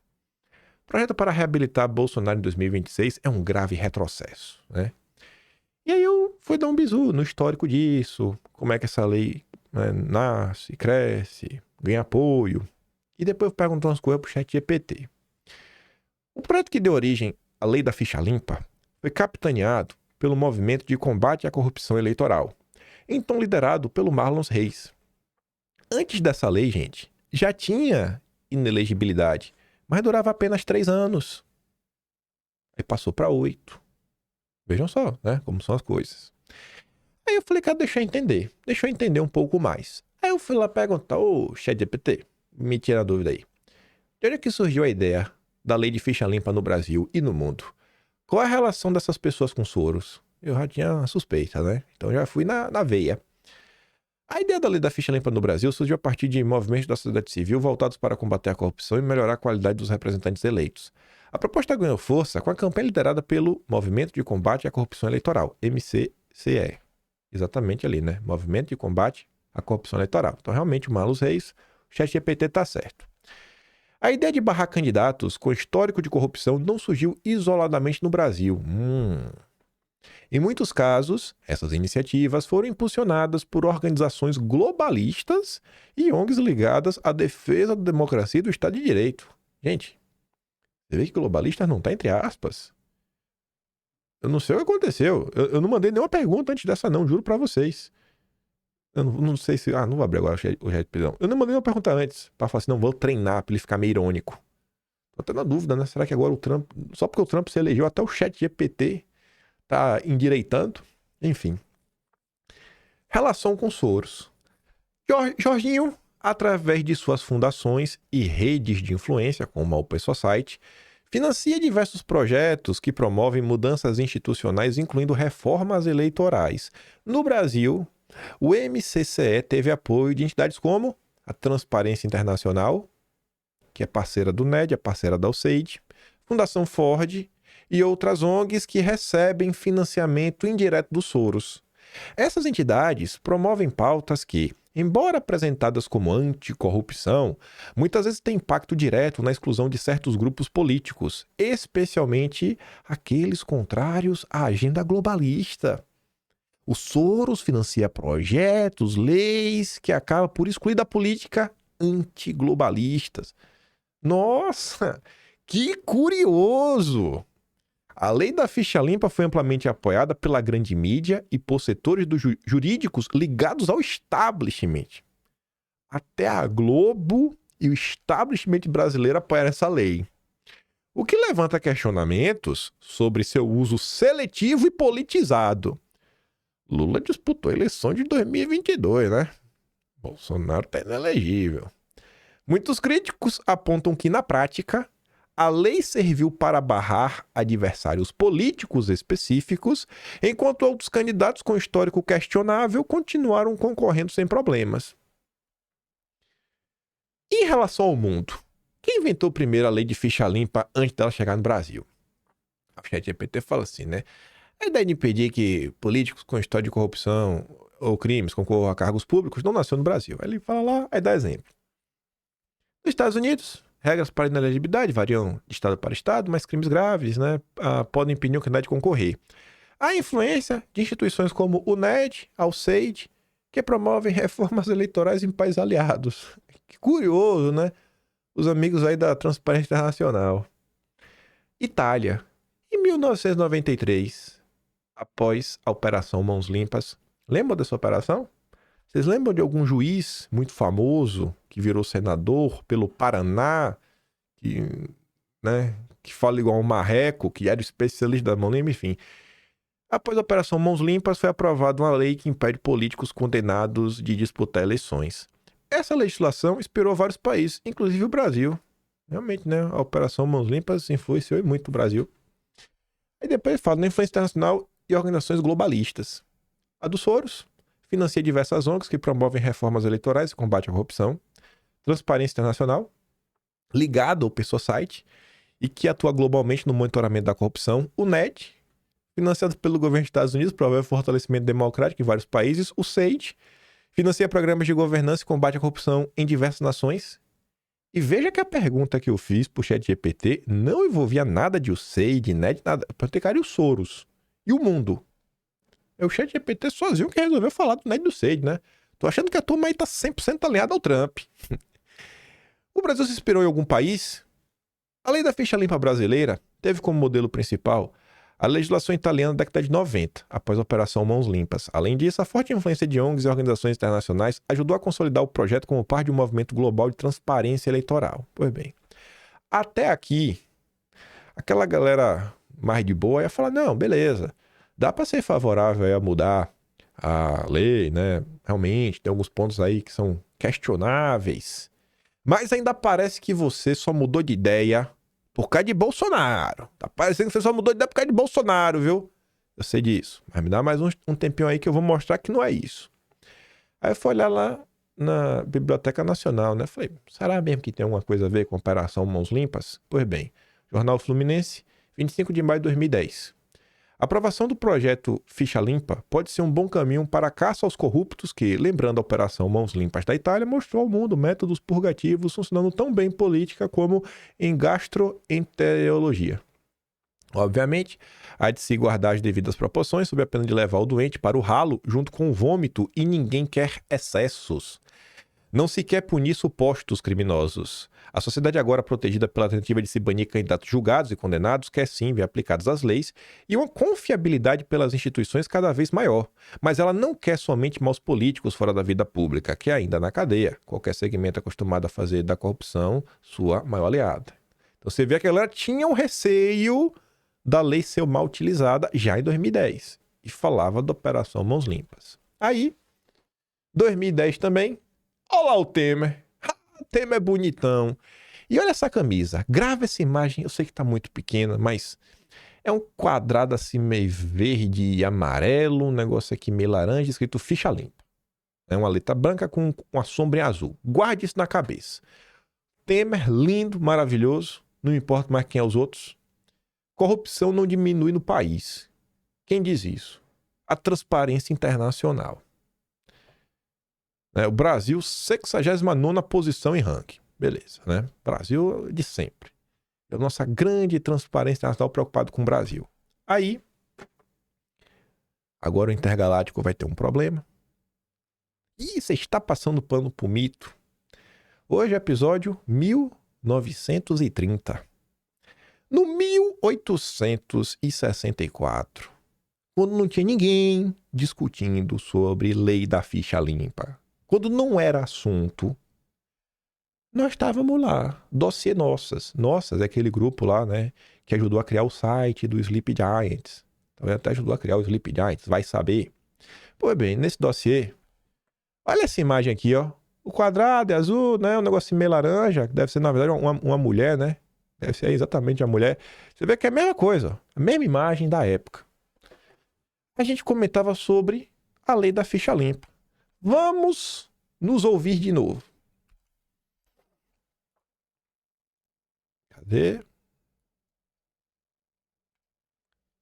Projeto para reabilitar Bolsonaro em 2026 é um grave retrocesso, né? E aí eu fui dar um bisu no histórico disso, como é que essa lei, né, nasce, cresce, ganha apoio. E depois eu pergunto umas coisas pro ChatGPT. O projeto que deu origem à Lei da Ficha Limpa foi capitaneado pelo Movimento de Combate à Corrupção Eleitoral, então liderado pelo Marlon Reis. Antes dessa lei, gente, já tinha inelegibilidade, mas durava apenas 3 anos. Aí passou para 8. Vejam só, né, como são as coisas. Aí eu falei, cara, deixa eu entender um pouco mais. Aí eu fui lá perguntar, ChatGPT, me tira a dúvida aí. De onde é que surgiu a ideia da lei de ficha limpa no Brasil e no mundo? Qual é a relação dessas pessoas com Soros? Eu já tinha suspeita, né? Então já fui na veia. A ideia da lei da ficha limpa no Brasil surgiu a partir de movimentos da sociedade civil voltados para combater a corrupção e melhorar a qualidade dos representantes eleitos. A proposta ganhou força com a campanha liderada pelo Movimento de Combate à Corrupção Eleitoral, MCCE. Exatamente ali, né? Movimento de Combate à Corrupção Eleitoral. Então, realmente, o Marlon Reis, o ChatGPT tá certo. A ideia de barrar candidatos com histórico de corrupção não surgiu isoladamente no Brasil. Em muitos casos, essas iniciativas foram impulsionadas por organizações globalistas e ONGs ligadas à defesa da democracia e do Estado de Direito. Gente, você vê que globalista não está entre aspas. Eu não sei o que aconteceu. Eu não mandei nenhuma pergunta antes dessa não, juro pra vocês. Eu não sei se... não vou abrir agora o chat, não. Eu não mandei uma pergunta antes, pra falar assim, não, vou treinar pra ele ficar meio irônico. Tô até na dúvida, né? Será que agora o Trump... Só porque o Trump se elegeu, até o chat GPT tá endireitando? Enfim. Relação com Soros. Jorginho, através de suas fundações e redes de influência, como a Open Society, financia diversos projetos que promovem mudanças institucionais, incluindo reformas eleitorais. No Brasil, o MCCE teve apoio de entidades como a Transparência Internacional, que é parceira do NED, é parceira da USAID, Fundação Ford e outras ONGs que recebem financiamento indireto dos Soros. Essas entidades promovem pautas que, embora apresentadas como anticorrupção, muitas vezes têm impacto direto na exclusão de certos grupos políticos, especialmente aqueles contrários à agenda globalista. O Soros financia projetos, leis que acabam por excluir da política antiglobalistas. Nossa, que curioso! A lei da ficha limpa foi amplamente apoiada pela grande mídia e por setores jurídicos ligados ao establishment. Até a Globo e o establishment brasileiro apoiaram essa lei. O que levanta questionamentos sobre seu uso seletivo e politizado. Lula disputou a eleição de 2022, né? Bolsonaro está inelegível. Muitos críticos apontam que, na prática, a lei serviu para barrar adversários políticos específicos, enquanto outros candidatos com histórico questionável continuaram concorrendo sem problemas. Em relação ao mundo, quem inventou primeiro a lei de ficha limpa antes dela chegar no Brasil? A ChatGPT fala assim, né? A ideia de impedir que políticos com história de corrupção ou crimes concorram a cargos públicos não nasceu no Brasil. Aí ele fala lá, aí dá exemplo. Nos Estados Unidos, regras para inelegibilidade variam de estado para estado, mas crimes graves, né, podem impedir o candidato de concorrer. Há influência de instituições como o NED, a USAID, que promovem reformas eleitorais em países aliados. Que curioso, né? Os amigos aí da Transparência Internacional. Itália. Em 1993, após a Operação Mãos Limpas. Lembram dessa operação? Vocês lembram de algum juiz muito famoso que virou senador pelo Paraná, que fala igual um marreco, que era especialista da mão limpa, enfim. Após a Operação Mãos Limpas, foi aprovada uma lei que impede políticos condenados de disputar eleições. Essa legislação inspirou vários países, inclusive o Brasil. Realmente, né? A Operação Mãos Limpas influenciou muito o Brasil. Aí depois fala na influência internacional e organizações globalistas. A dos Soros financia diversas ONGs que promovem reformas eleitorais e combate à corrupção. Transparência Internacional, ligado ao Open Society, e que atua globalmente no monitoramento da corrupção. O NED, financiado pelo governo dos Estados Unidos, promove o fortalecimento democrático em vários países. O SAID financia programas de governança e combate à corrupção em diversas nações. E veja que a pergunta que eu fiz pro ChatGPT não envolvia nada de USAID, NED, nada. Eu perguntei, cara, e os Soros? E o mundo? É o ChatGPT sozinho que resolveu falar do NED e do SAID, né? Tô achando que a turma aí tá 100% alinhada ao Trump. O Brasil se inspirou em algum país? A lei da ficha limpa brasileira teve como modelo principal a legislação italiana da década de 90, após a Operação Mãos Limpas. Além disso, a forte influência de ONGs e organizações internacionais ajudou a consolidar o projeto como parte de um movimento global de transparência eleitoral. Pois bem, até aqui, aquela galera mais de boa ia falar, não, beleza, dá para ser favorável a mudar a lei, né? Realmente, tem alguns pontos aí que são questionáveis. Mas ainda parece que você só mudou de ideia por causa de Bolsonaro. Tá parecendo que você só mudou de ideia por causa de Bolsonaro, viu? Eu sei disso. Mas me dá mais um tempinho aí que eu vou mostrar que não é isso. Aí eu fui olhar lá na Biblioteca Nacional, né? Falei, será mesmo que tem alguma coisa a ver com a Operação Mãos Limpas? Pois bem, Jornal Fluminense, 25 de maio de 2010. A aprovação do projeto Ficha Limpa pode ser um bom caminho para a caça aos corruptos que, lembrando a Operação Mãos Limpas da Itália, mostrou ao mundo métodos purgativos funcionando tão bem em política como em gastroenterologia. Obviamente, há de se guardar as devidas proporções sob a pena de levar o doente para o ralo junto com o vômito e ninguém quer excessos. Não se quer punir supostos criminosos. A sociedade agora protegida pela tentativa de se banir candidatos julgados e condenados quer sim ver aplicadas as leis e uma confiabilidade pelas instituições cada vez maior. Mas ela não quer somente maus políticos fora da vida pública, que ainda na cadeia. Qualquer segmento acostumado a fazer da corrupção sua maior aliada. Então você vê que a galera tinha um receio da lei ser mal utilizada já em 2010 e falava da Operação Mãos Limpas. Aí, 2010 também, olha lá o Temer. O Temer é bonitão. E olha essa camisa. Grava essa imagem. Eu sei que tá muito pequena, mas é um quadrado assim meio verde e amarelo, um negócio aqui meio laranja, escrito ficha limpa. É uma letra branca com uma sombra em azul. Guarde isso na cabeça. Temer, lindo, maravilhoso. Não importa mais quem é os outros. Corrupção não diminui no país. Quem diz isso? A Transparência Internacional. O Brasil, 69ª posição em ranking. Beleza, né? Brasil de sempre. É a nossa grande Transparência Internacional preocupado com o Brasil. Aí, agora o Intergaláctico vai ter um problema. Ih, você está passando pano pro mito. Hoje é episódio 1930. No 1864, quando não tinha ninguém discutindo sobre lei da ficha limpa, quando não era assunto, nós estávamos lá, Dossiê Nossas. Nossas é aquele grupo lá, né, que ajudou a criar o site do Sleep Giants. Então, até ajudou a criar o Sleep Giants, vai saber. Pois bem, nesse dossiê, olha essa imagem aqui, ó. O quadrado é azul, né, um negocinho meio laranja, que deve ser, na verdade, uma mulher, né? Deve ser exatamente a mulher. Você vê que é a mesma coisa, ó, a mesma imagem da época. A gente comentava sobre a lei da ficha limpa. Vamos nos ouvir de novo. Cadê?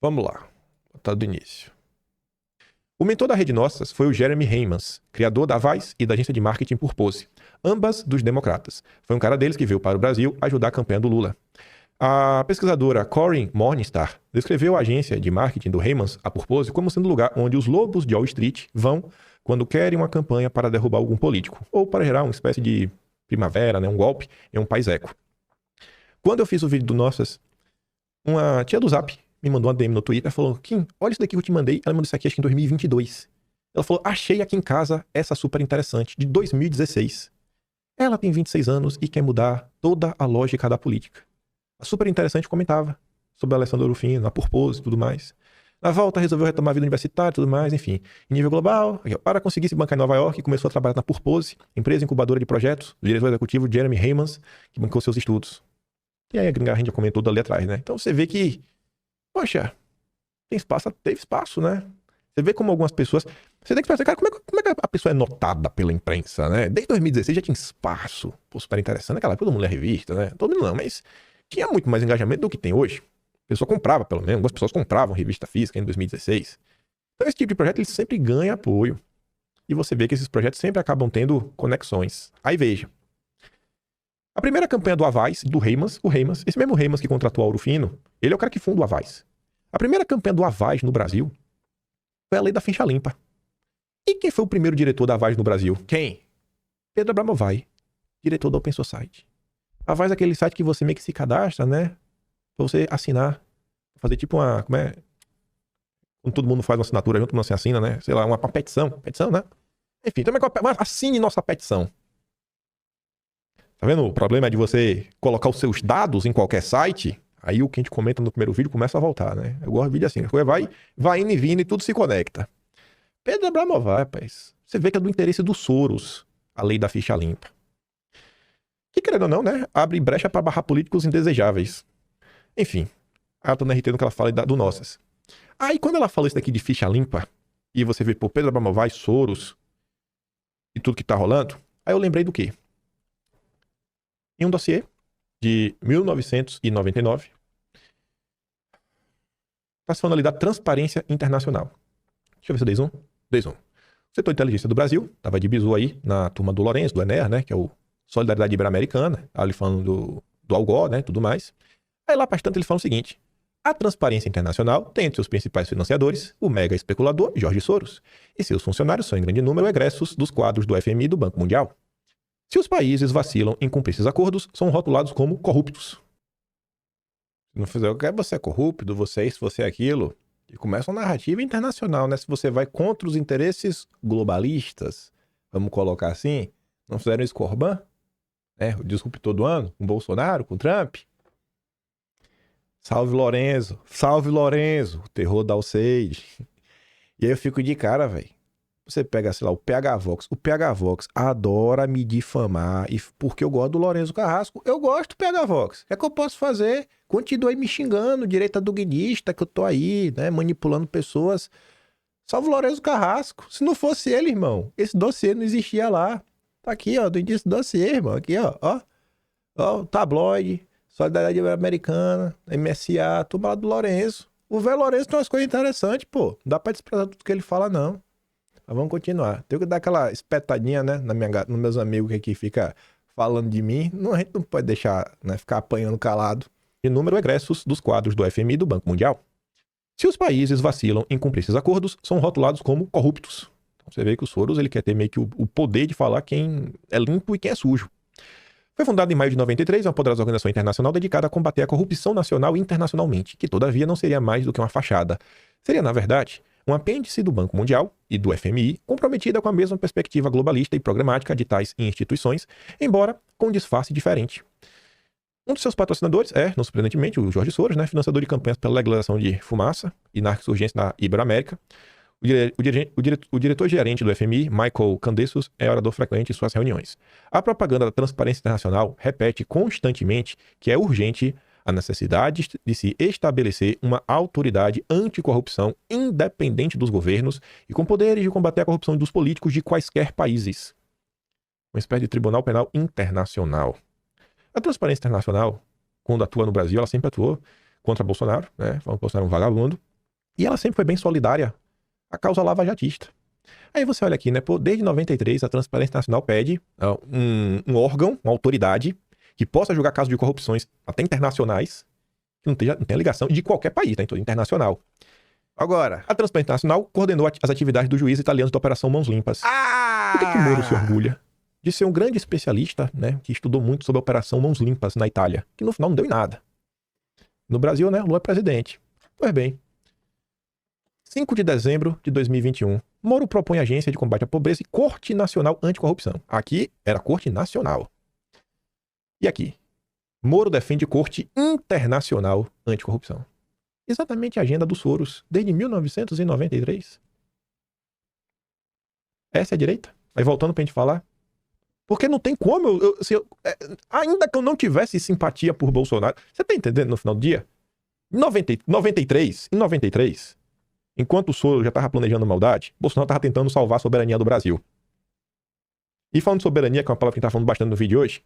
Vamos lá. Vou botar do início. O mentor da Rede Nossas foi o Jeremy Heymans, criador da Vice e da agência de marketing Purpose, ambas dos democratas. Foi um cara deles que veio para o Brasil ajudar a campanha do Lula. A pesquisadora Corinne Morningstar descreveu a agência de marketing do Heymans, a Purpose, como sendo o lugar onde os lobos de Wall Street vão quando querem uma campanha para derrubar algum político, ou para gerar uma espécie de primavera, né, um golpe em um país eco. Quando eu fiz o vídeo do Nossas, uma tia do Zap me mandou uma DM no Twitter e falou: Kim, olha isso daqui que eu te mandei. Ela mandou isso aqui acho que em 2022. Ela falou: achei aqui em casa essa super interessante, de 2016. Ela tem 26 anos e quer mudar toda a lógica da política. A super interessante comentava sobre a Alessandra Rufino, a Purpose e tudo mais. Na volta, resolveu retomar a vida universitária e tudo mais, enfim. Em nível global, para conseguir se bancar em Nova York, começou a trabalhar na Purpose, empresa incubadora de projetos, o diretor executivo Jeremy Heymans, que bancou seus estudos. E aí a Gringa já comentou ali atrás, né? Então você vê que, poxa, tem espaço, teve espaço, né? Você vê como algumas pessoas... Você tem que pensar, cara, como é que a pessoa é notada pela imprensa, né? Desde 2016 já tinha espaço. Pô, super interessante. Naquela época todo mundo lia revista, né? Todo mundo não, mas tinha muito mais engajamento do que tem hoje. A pessoa comprava, pelo menos. Algumas pessoas compravam revista física em 2016. Então esse tipo de projeto, ele sempre ganha apoio. E você vê que esses projetos sempre acabam tendo conexões. Aí veja. A primeira campanha do Avaz, do Heymans, o Heymans, esse mesmo Heymans que contratou a Ouro Fino, ele é o cara que funda o Avaz. A primeira campanha do Avaz no Brasil foi a lei da ficha limpa. E quem foi o primeiro diretor da Avaz no Brasil? Quem? Pedro Abramovay, diretor da Open Society. A Avaz é aquele site que você meio que se cadastra, né? Pra você assinar. Fazer tipo uma... Como é? Quando todo mundo faz uma assinatura junto, não se assina, né? Sei lá, uma petição. Petição, né? Enfim, também assine nossa petição. Tá vendo? O problema é de você colocar os seus dados em qualquer site, aí o que a gente comenta no primeiro vídeo começa a voltar, né? Eu gosto de vídeo assim, vai indo e vindo e tudo se conecta. Pedro Abramovay, rapaz, você vê que é do interesse do Soros, a lei da ficha limpa. Que, querendo ou não, né? Abre brecha para barrar políticos indesejáveis. Enfim, ela tá RT no que ela fala do Nossas. Aí, quando ela falou isso daqui de ficha limpa, e você vê, pô, Pedro Abramovay, Soros, e tudo que tá rolando, aí eu lembrei do quê? Em um dossiê de 1999, está se falando ali da Transparência Internacional. Deixa eu ver se eu dei zoom. Dei zoom. O setor de inteligência do Brasil, estava de bizu aí na turma do Lourenço, do Ener, né, que é o Solidariedade Ibero-Americana, ali falando do Algor, né, tudo mais. Aí lá, bastante, ele fala o seguinte: a Transparência Internacional tem entre seus principais financiadores o mega especulador Jorge Soros, e seus funcionários são em grande número egressos dos quadros do FMI e do Banco Mundial. Se os países vacilam em cumprir esses acordos, são rotulados como corruptos. Se não fizer o que você é corrupto, você é isso, você é aquilo. E começa uma narrativa internacional, né? Se você vai contra os interesses globalistas, vamos colocar assim, não fizeram isso com o Orbán, né? O disruptor do ano, com o Bolsonaro, com o Trump. Salve Lorenzo, o terror da Alceide. E aí eu fico de cara, velho. Você pega, sei lá, o PH Vox. O PH Vox adora me difamar. E porque eu gosto do Lourenço Carrasco, eu gosto do PH Vox. O que é que eu posso fazer? Continue me xingando, direita duguinista, que eu tô aí, né, manipulando pessoas. Salve o Lourenço Carrasco. Se não fosse ele, irmão, esse dossiê não existia lá. Tá aqui, ó, do início do dossiê, irmão. Aqui, ó. Ó, tabloide, Solidariedade Americana, MSA, tudo lá do Lourenço. O velho Lourenço tem umas coisas interessantes, pô. Não dá pra desprezar tudo que ele fala, não. Mas vamos continuar. Tenho que dar aquela espetadinha, né, nos meus amigos que aqui ficam falando de mim. Não, a gente não pode deixar, né, ficar apanhando calado. Inúmeros egressos dos quadros do FMI e do Banco Mundial. Se os países vacilam em cumprir esses acordos, são rotulados como corruptos. Então você vê que o Soros ele quer ter meio que o poder de falar quem é limpo e quem é sujo. Foi fundado em maio de 93, uma poderosa organização internacional dedicada a combater a corrupção nacional e internacionalmente, que todavia não seria mais do que uma fachada. Seria, na verdade, um apêndice do Banco Mundial e do FMI, comprometida com a mesma perspectiva globalista e programática de tais instituições, embora com um disfarce diferente. Um dos seus patrocinadores é, não surpreendentemente, o Jorge Soros, né, financiador de campanhas pela legalização de fumaça e narco-insurgência na Iberoamérica. O diretor-gerente do FMI, Michael Candesos, é orador frequente em suas reuniões. A propaganda da Transparência Internacional repete constantemente que é urgente a necessidade de se estabelecer uma autoridade anticorrupção independente dos governos e com poderes de combater a corrupção dos políticos de quaisquer países. Uma espécie de tribunal penal internacional. A Transparência Internacional, quando atua no Brasil, ela sempre atuou contra Bolsonaro, né? Falando que Bolsonaro é um vagabundo. E ela sempre foi bem solidária à causa lava-jatista. Aí você olha aqui, né? Pô, desde 93, a Transparência Internacional pede um órgão, uma autoridade, que possa julgar casos de corrupções até internacionais, que não tenha ligação de qualquer país, né? Então, internacional. Agora, a Transparência Internacional coordenou as atividades dos juízes italianos da Operação Mãos Limpas. Por que Moro se orgulha de ser um grande especialista, né, que estudou muito sobre a Operação Mãos Limpas na Itália, que no final não deu em nada. No Brasil, né, Lula é presidente. Pois bem, 5 de dezembro de 2021, Moro propõe Agência de Combate à Pobreza e Corte Nacional Anticorrupção. Aqui era Corte Nacional. E aqui, Moro defende Corte Internacional Anticorrupção. Exatamente a agenda dos Soros, desde 1993. Essa é a direita? Aí voltando pra gente falar. Porque não tem como, ainda que eu não tivesse simpatia por Bolsonaro, você tá entendendo no final do dia? Em 93, enquanto o Soros já tava planejando maldade, Bolsonaro tava tentando salvar a soberania do Brasil. E falando de soberania, que é uma palavra que a gente tá falando bastante no vídeo de hoje,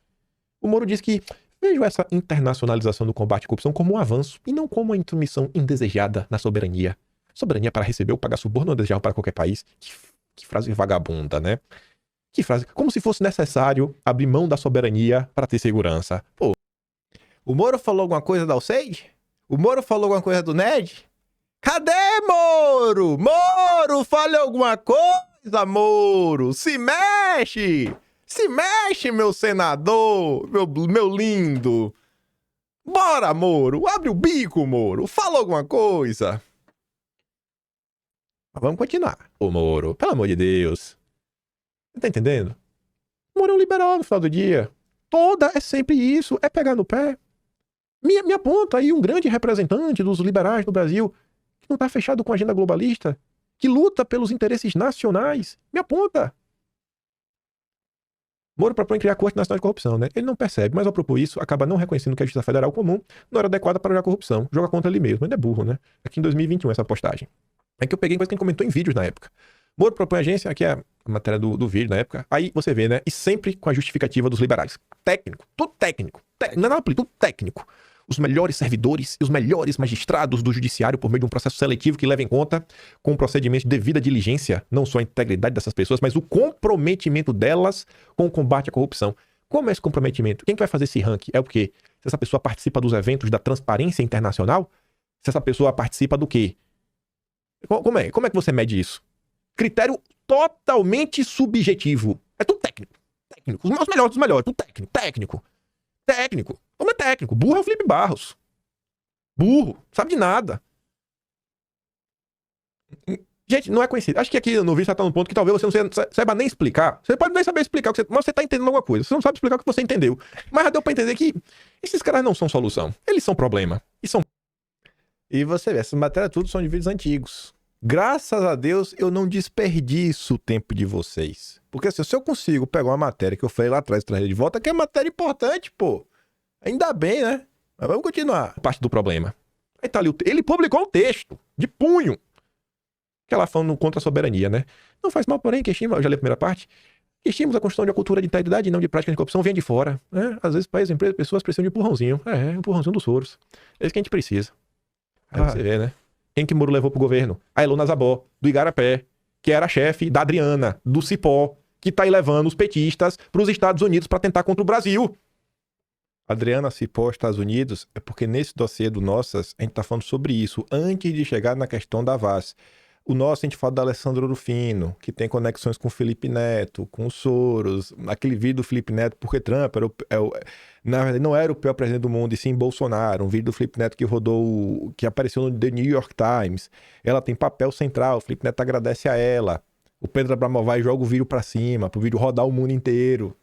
o Moro diz que vejo essa internacionalização do combate à corrupção como um avanço e não como uma intromissão indesejada na soberania. Soberania para receber ou pagar suborno não desejável para qualquer país. Que frase vagabunda, né? Que frase, como se fosse necessário abrir mão da soberania para ter segurança. Pô, o Moro falou alguma coisa da Alceide? O Moro falou alguma coisa do Ned? Cadê Moro? Moro, fale alguma coisa, Moro! Se mexe! Se mexe, meu senador! Meu lindo! Bora, Moro! Abre o bico, Moro! Fala alguma coisa! Mas vamos continuar. Ô, Moro, pelo amor de Deus. Você tá entendendo? Moro é um liberal no final do dia. Toda é sempre isso, é pegar no pé. Me aponta aí um grande representante dos liberais no Brasil que não tá fechado com a agenda globalista, que luta pelos interesses nacionais. Me aponta. Moro propõe criar a Corte Nacional de Corrupção, né? Ele não percebe, mas ao propor isso, acaba não reconhecendo que a Justiça Federal comum não era adequada para jogar corrupção. Joga contra ele mesmo. Ele é burro, né? Aqui em 2021 essa postagem. É que eu peguei coisa que a gente comentou em vídeos na época. Moro propõe agência, aqui é a matéria do vídeo na época. Aí você vê, né? E sempre com a justificativa dos liberais. Técnico, tudo técnico. Não é nada político, tudo técnico. Os melhores servidores e os melhores magistrados do judiciário por meio de um processo seletivo que leva em conta, com um procedimento de devida diligência, não só a integridade dessas pessoas, mas o comprometimento delas com o combate à corrupção. Como é esse comprometimento? Quem que vai fazer esse ranking? É o quê? Se essa pessoa participa dos eventos da Transparência Internacional? Se essa pessoa participa do quê? Como é que você mede isso? Critério totalmente subjetivo. É tudo técnico. técnico, os melhores dos melhores. Técnico. Como é técnico? Burro é o Felipe Barros. Burro, sabe de nada. Gente, não é conhecido. Acho que aqui no vídeo já tá no ponto que talvez você não saiba nem explicar. Você pode nem saber explicar, mas você tá entendendo alguma coisa. Você não sabe explicar o que você entendeu. Mas já deu pra entender que esses caras não são solução. Eles são problema. E você vê, essas matérias tudo são de vídeos antigos. Graças a Deus, eu não desperdiço o tempo de vocês. Porque assim, se eu consigo pegar uma matéria que eu falei lá atrás e trazer de volta, que é matéria importante, pô. Ainda bem, né? Mas vamos continuar. Parte do problema. Aí tá ali, ele publicou um texto de punho. Que ela falando contra a soberania, né? Não faz mal, porém, que estima, eu já li a primeira parte, que estimos a construção de uma cultura de integridade e não de práticas de corrupção vem de fora. Né? Às vezes, países, empresas, pessoas precisam de empurrãozinho. Empurrãozinho dos Soros. É isso que a gente precisa. Aí você vê, né? Quem que Moro levou pro governo? A Elona Zabó, do Igarapé, que era chefe da Adriana, do Cipó, que tá aí levando os petistas pros Estados Unidos pra tentar contra o Brasil. Adriana Cipó, Estados Unidos, é porque nesse dossiê do Nossas, a gente tá falando sobre isso, antes de chegar na questão da Vaz. O nosso, a gente fala da Alessandro Rufino, que tem conexões com o Felipe Neto, com o Soros, aquele vídeo do Felipe Neto, porque Trump na verdade não era o pior presidente do mundo, e sim Bolsonaro, um vídeo do Felipe Neto que rodou, que apareceu no The New York Times. Ela tem papel central, o Felipe Neto agradece a ela. O Pedro Abramovay joga o vídeo pra cima, pro vídeo rodar o mundo inteiro.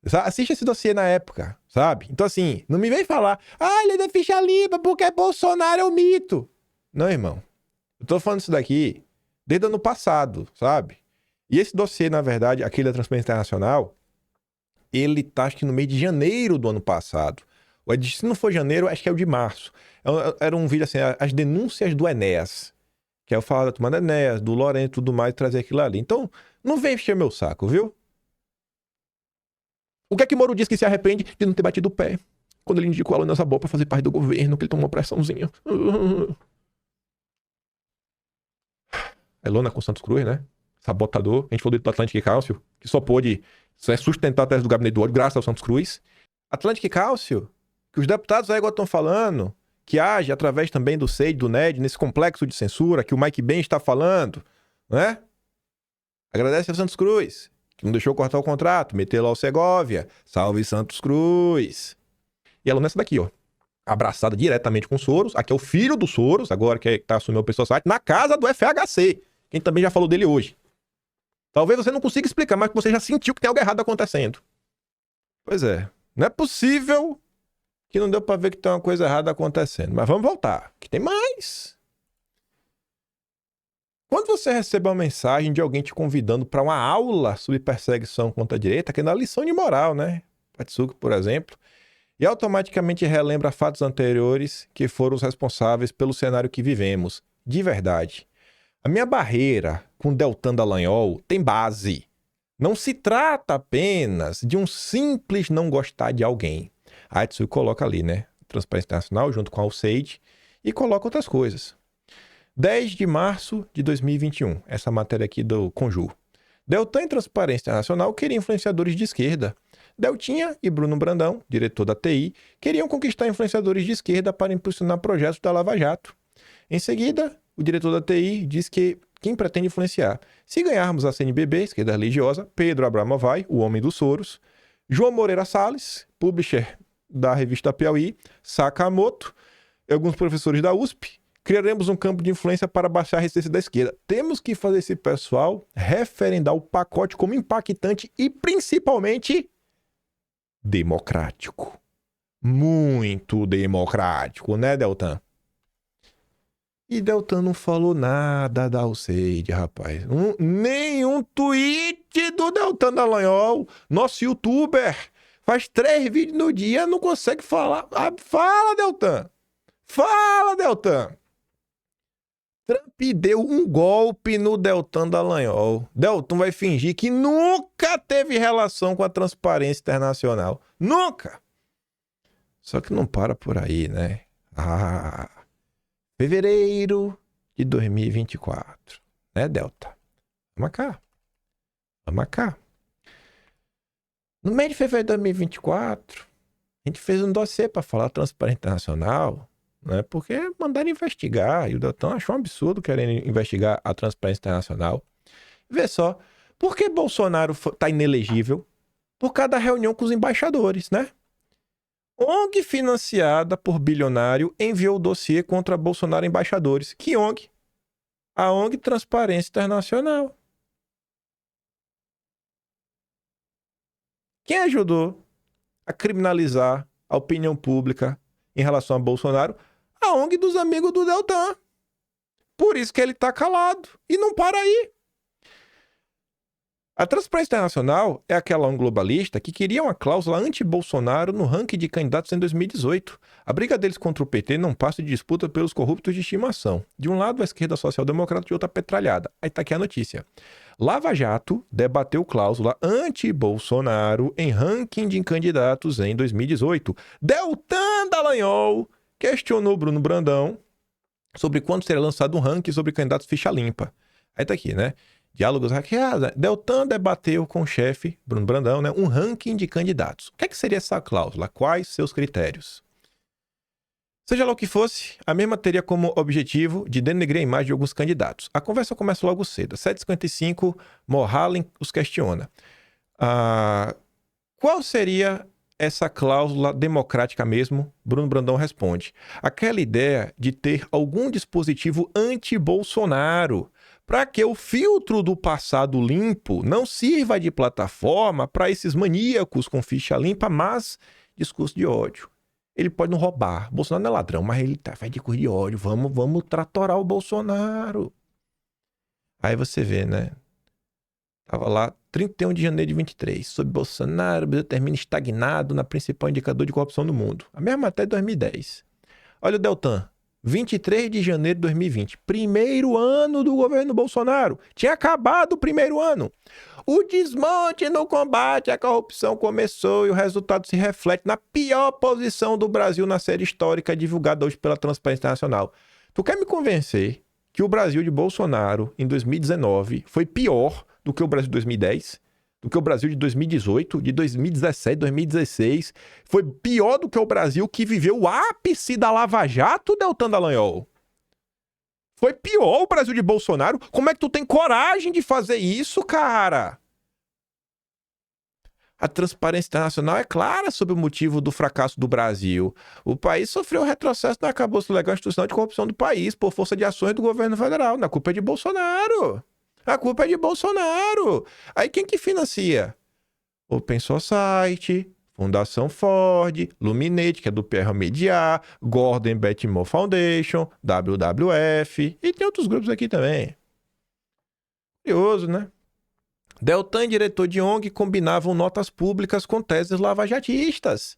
Assiste esse dossiê na época, sabe? Então assim, não me vem falar, ele é da ficha limpa porque Bolsonaro é um mito. Não, irmão. Eu tô falando isso daqui desde o ano passado, sabe? E esse dossiê, na verdade, aquele da Transparência Internacional, ele tá, acho que no mês de janeiro do ano passado. Se não for janeiro, acho que é o de março. Era um vídeo assim, as denúncias do Enéas. Que é eu falar da turma do Enéas, do Lourenço e tudo mais, trazer aquilo ali. Então, não vem encher meu saco, viu? O que é que Moro disse que se arrepende de não ter batido o pé? Quando ele indicou a Elona Zabó pra fazer parte do governo, que ele tomou uma pressãozinha. Elona com Santos Cruz, né? Sabotador. A gente falou do Atlético e Cálcio, que só pôde sustentar a tese do gabinete do ódio graças ao Santos Cruz. Atlético e Cálcio, que os deputados aí agora estão falando, que age através também do SEID, do NED, nesse complexo de censura que o Mike Ben está falando, né? Agradece ao Santos Cruz, que não deixou cortar o contrato, meteu lá o Segovia. Salve Santos Cruz. E ela nessa daqui, ó. Abraçada diretamente com o Soros. Aqui é o filho do Soros, agora que tá assumindo o pessoal site, na casa do FHC. Quem também já falou dele hoje. Talvez você não consiga explicar, mas você já sentiu que tem algo errado acontecendo. Pois é. Não é possível que não deu pra ver que tem uma coisa errada acontecendo. Mas vamos voltar, que tem mais. Quando você recebe uma mensagem de alguém te convidando para uma aula sobre perseguição contra a direita, que é na lição de moral, né? Patsuki, por exemplo, e automaticamente relembra fatos anteriores que foram os responsáveis pelo cenário que vivemos. De verdade. A minha barreira com Deltan Dallagnol tem base. Não se trata apenas de um simples não gostar de alguém. A Atsuki coloca ali, né? Transparência Internacional, junto com a USAID, e coloca outras coisas. 10 de março de 2021, essa matéria aqui do Conju. Deltan e Transparência Internacional queriam influenciadores de esquerda. Deltinha e Bruno Brandão, diretor da TI, queriam conquistar influenciadores de esquerda para impulsionar projetos da Lava Jato. Em seguida, o diretor da TI diz que quem pretende influenciar? Se ganharmos a CNBB, esquerda religiosa, Pedro Abramovay, o homem dos Soros, João Moreira Salles, publisher da revista Piauí, Sakamoto, e alguns professores da USP, criaremos um campo de influência para baixar a resistência da esquerda. Temos que fazer esse pessoal referendar o pacote como impactante e principalmente democrático. Muito democrático, né, Deltan? E Deltan não falou nada da USAID, rapaz. Nenhum tweet do Deltan Dallagnol, nosso youtuber. Faz 3 vídeos no dia, não consegue falar. Fala, Deltan! Fala, Deltan! Trump deu um golpe no Deltan Dallagnol. Deltan vai fingir que nunca teve relação com a Transparência Internacional. Nunca! Só que não para por aí, né? Fevereiro de 2024. Né, Delta? Vamos cá. Vamos cá. No mês de fevereiro de 2024, a gente fez um dossiê para falar da Transparência Internacional, né? Porque mandaram investigar e o Deltan achou um absurdo querendo investigar a Transparência Internacional. Vê só, por que Bolsonaro tá inelegível? por cada reunião com os embaixadores, né? ONG financiada por bilionário enviou dossiê contra Bolsonaro embaixadores. Que ONG? A ONG Transparência Internacional. Quem ajudou a criminalizar a opinião pública em relação a Bolsonaro? A ONG dos amigos do Deltan. Por isso que ele tá calado. E não para aí. A Transparência Internacional é aquela ONG globalista que queria uma cláusula anti-Bolsonaro no ranking de candidatos em 2018. A briga deles contra o PT não passa de disputa pelos corruptos de estimação. De um lado, a esquerda social-democrata, de outra, a petralhada. Aí tá aqui a notícia. Lava Jato debateu cláusula anti-Bolsonaro em ranking de candidatos em 2018. Deltan Dallagnol questionou Bruno Brandão sobre quando será lançado um ranking sobre candidatos ficha limpa. Aí tá aqui, né? Diálogos hackeados. Deltan debateu com o chefe, Bruno Brandão, né, um ranking de candidatos. O que é que seria essa cláusula? Quais seus critérios? Seja lá o que fosse, a mesma teria como objetivo de denegrir a imagem de alguns candidatos. A conversa começa logo cedo. 7h55, Mohalen os questiona. Qual seria essa cláusula democrática mesmo? Bruno Brandão responde. Aquela ideia de ter algum dispositivo anti-Bolsonaro, para que o filtro do passado limpo não sirva de plataforma para esses maníacos com ficha limpa, mas discurso de ódio. Ele pode não roubar. Bolsonaro não é ladrão, mas ele vai discurso de ódio. Vamos tratorar o Bolsonaro. Aí você vê, né? Tava lá, 31 de janeiro de 23. Sobre Bolsonaro, o Brasil termina estagnado na principal indicador de corrupção do mundo. A mesma até 2010. Olha o Deltan. 23 de janeiro de 2020. Primeiro ano do governo Bolsonaro. Tinha acabado o primeiro ano. O desmonte no combate à corrupção começou e o resultado se reflete na pior posição do Brasil na série histórica divulgada hoje pela Transparência Internacional. Tu quer me convencer que o Brasil de Bolsonaro em 2019 foi pior do que o Brasil de 2010? Do que o Brasil de 2018, de 2017, 2016. Foi pior do que o Brasil que viveu o ápice da Lava Jato, Deltan Dallagnol. Foi pior o Brasil de Bolsonaro. Como é que tu tem coragem de fazer isso, cara? A Transparência Internacional é clara sobre o motivo do fracasso do Brasil. O país sofreu retrocesso no arcabouço legal institucional de corrupção do país por força de ações do governo federal. A culpa é de Bolsonaro. A culpa é de Bolsonaro. Aí quem que financia? Open Society, Fundação Ford, Luminate, que é do Pierre Mediar, Gordon Betmore Foundation, WWF, e tem outros grupos aqui também. Curioso, né? Deltan e diretor de ONG combinavam notas públicas com teses lavajatistas.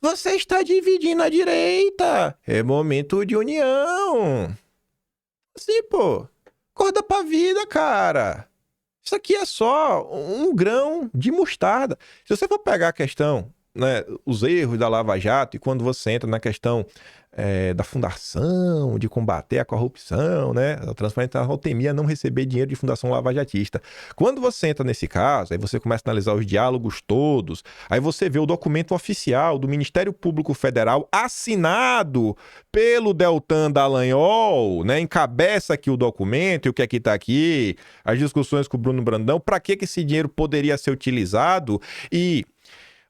Você está dividindo a direita. É momento de união. Assim, pô. Acorda pra vida, cara. Isso aqui é só um grão de mostarda. Se você for pegar a questão, né, os erros da Lava Jato, e quando você entra na questão da fundação, de combater a corrupção, né, a Transparência Internacional temia não receber dinheiro de fundação lavajatista. Quando você entra nesse caso, aí você começa a analisar os diálogos todos, aí você vê o documento oficial do Ministério Público Federal assinado pelo Deltan Dallagnol, né, encabeça aqui o documento, e o que aqui está aqui, as discussões com o Bruno Brandão, para que esse dinheiro poderia ser utilizado e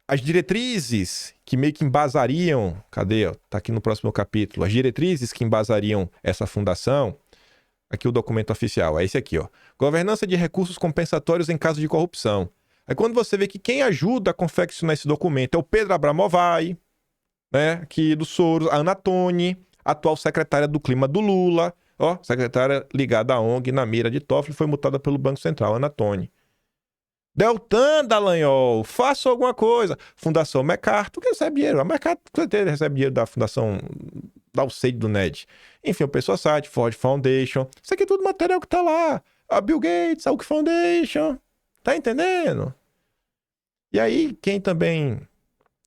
as diretrizes que meio que embasariam, cadê? Tá aqui no próximo capítulo. As diretrizes que embasariam essa fundação, aqui o documento oficial, é esse aqui, ó. Governança de recursos compensatórios em caso de corrupção. Aí quando você vê que quem ajuda a confeccionar esse documento é o Pedro Abramovay, né, aqui do Soros, a Ana Toni, atual secretária do Clima do Lula, ó, secretária ligada à ONG na mira de Toffoli, foi multada pelo Banco Central, Ana Toni. Deltan Dallagnol, faça alguma coisa. Fundação MacArthur, que recebe dinheiro. A MacArthur recebe dinheiro da Fundação da USAID do NED. Enfim, o Pessoa Site, Ford Foundation. Isso aqui é tudo material que tá lá. A Bill Gates, a Oak Foundation. Tá entendendo? E aí, quem também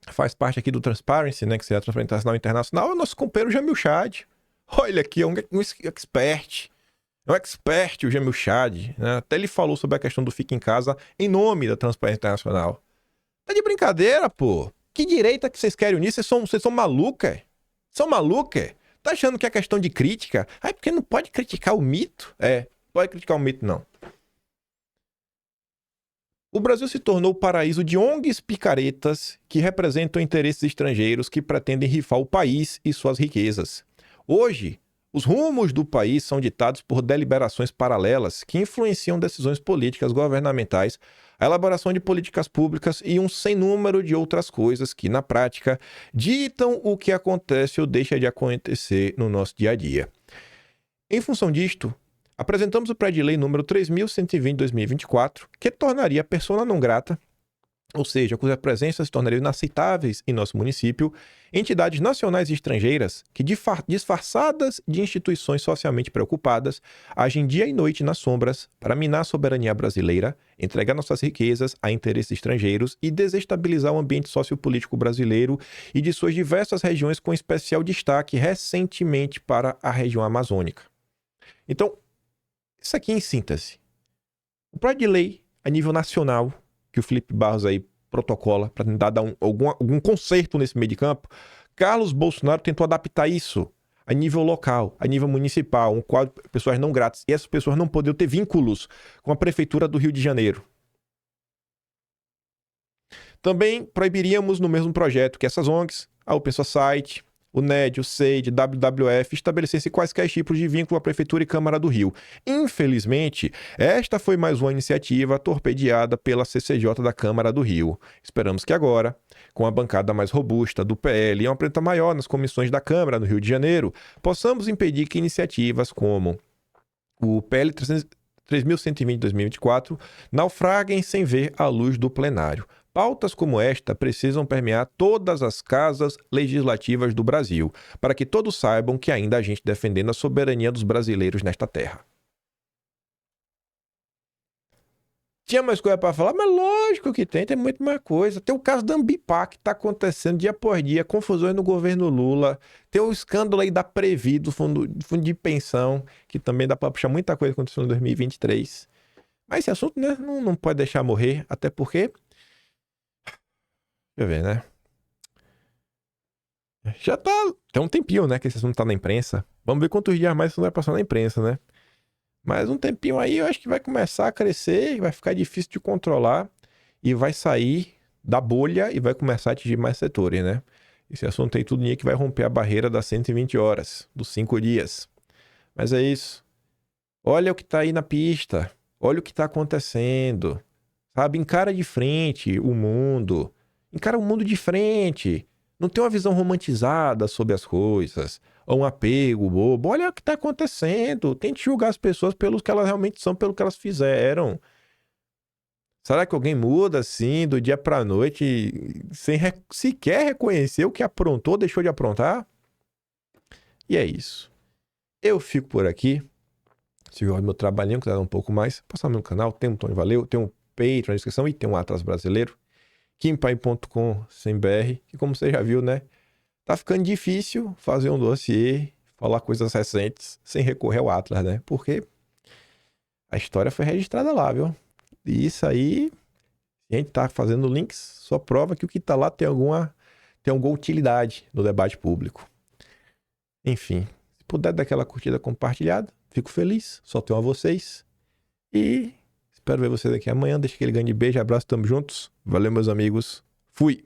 faz parte aqui do Transparency, né, que seria a Transparência Internacional, é o nosso companheiro Jamil Chad. Olha aqui, é um expert. É um expert, o Jamil Chad, né? Até ele falou sobre a questão do Fica em Casa em nome da Transparência Internacional. Tá de brincadeira, pô. Que direita que vocês querem unir? Vocês são malucos, é? São malucos, é? Tá achando que é questão de crítica? Ah, porque não pode criticar o mito? É, pode criticar o mito, não. O Brasil se tornou o paraíso de ONGs picaretas que representam interesses estrangeiros que pretendem rifar o país e suas riquezas. Hoje, os rumos do país são ditados por deliberações paralelas que influenciam decisões políticas governamentais, a elaboração de políticas públicas e um sem número de outras coisas que, na prática, ditam o que acontece ou deixa de acontecer no nosso dia a dia. Em função disto, apresentamos o projeto de lei número 3.120/2024, que tornaria a persona não grata, ou seja, cuja presença se tornaria inaceitáveis em nosso município, entidades nacionais e estrangeiras que, disfarçadas de instituições socialmente preocupadas, agem dia e noite nas sombras para minar a soberania brasileira, entregar nossas riquezas a interesses estrangeiros e desestabilizar o ambiente sociopolítico brasileiro e de suas diversas regiões, com especial destaque recentemente para a região amazônica. Então, isso aqui em síntese. O projeto de lei a nível nacional, que o Felipe Barros aí protocola para tentar dar algum conserto nesse meio de campo, Carlos Bolsonaro tentou adaptar isso a nível local, a nível municipal, um quadro de pessoas não gratas. E essas pessoas não poderiam ter vínculos com a Prefeitura do Rio de Janeiro. Também proibiríamos no mesmo projeto que essas ONGs, a Open Society, o NED, o SEID, WWF, estabelecessem quaisquer tipos de vínculo à Prefeitura e Câmara do Rio. Infelizmente, esta foi mais uma iniciativa torpedeada pela CCJ da Câmara do Rio. Esperamos que agora, com a bancada mais robusta do PL e uma presença maior nas comissões da Câmara no Rio de Janeiro, possamos impedir que iniciativas como o PL 3.120/2024 naufraguem sem ver a luz do plenário. Pautas como esta precisam permear todas as casas legislativas do Brasil, para que todos saibam que ainda há gente defendendo a soberania dos brasileiros nesta terra. Tinha mais coisa para falar? Mas lógico que tem muito mais coisa. Tem o caso da Ambipar, que está acontecendo dia após dia, confusões no governo Lula. Tem o escândalo aí da Previ, do fundo de pensão, que também dá para puxar muita coisa que aconteceu em 2023. Mas esse assunto, né, não pode deixar morrer, até porque... Deixa eu ver, né? Já tá... Tem um tempinho, né, que esse assunto tá na imprensa. Vamos ver quantos dias mais isso vai passar na imprensa, né? Mas um tempinho aí eu acho que vai começar a crescer, vai ficar difícil de controlar e vai sair da bolha e vai começar a atingir mais setores, né? Esse assunto aí tudo que vai romper a barreira das 120 horas, dos 5 dias. Mas é isso. Olha o que tá aí na pista. Olha o que tá acontecendo. Sabe? Encara de frente o mundo. Encara o mundo de frente. Não tem uma visão romantizada sobre as coisas. Ou um apego bobo. Olha o que está acontecendo. Tente julgar as pessoas pelo que elas realmente são, pelo que elas fizeram. Será que alguém muda assim, do dia para a noite, sem sequer reconhecer o que aprontou, deixou de aprontar? E é isso. Eu fico por aqui. Se gosta do meu trabalhinho, quiser dar um pouco mais, passar no meu canal. Tem um Tony Valeu, tem um Patreon na descrição e tem um Atlas Brasileiro. kimpai.com.br, que como você já viu, né? Tá ficando difícil fazer um dossiê, falar coisas recentes, sem recorrer ao Atlas, né? Porque a história foi registrada lá, viu? E isso aí, se a gente tá fazendo links, só prova que o que tá lá tem alguma utilidade no debate público. Enfim, se puder dar aquela curtida compartilhada, fico feliz. Só tenho a vocês. E espero ver vocês aqui amanhã. Deixa aquele grande beijo, abraço, tamo juntos. Valeu, meus amigos. Fui!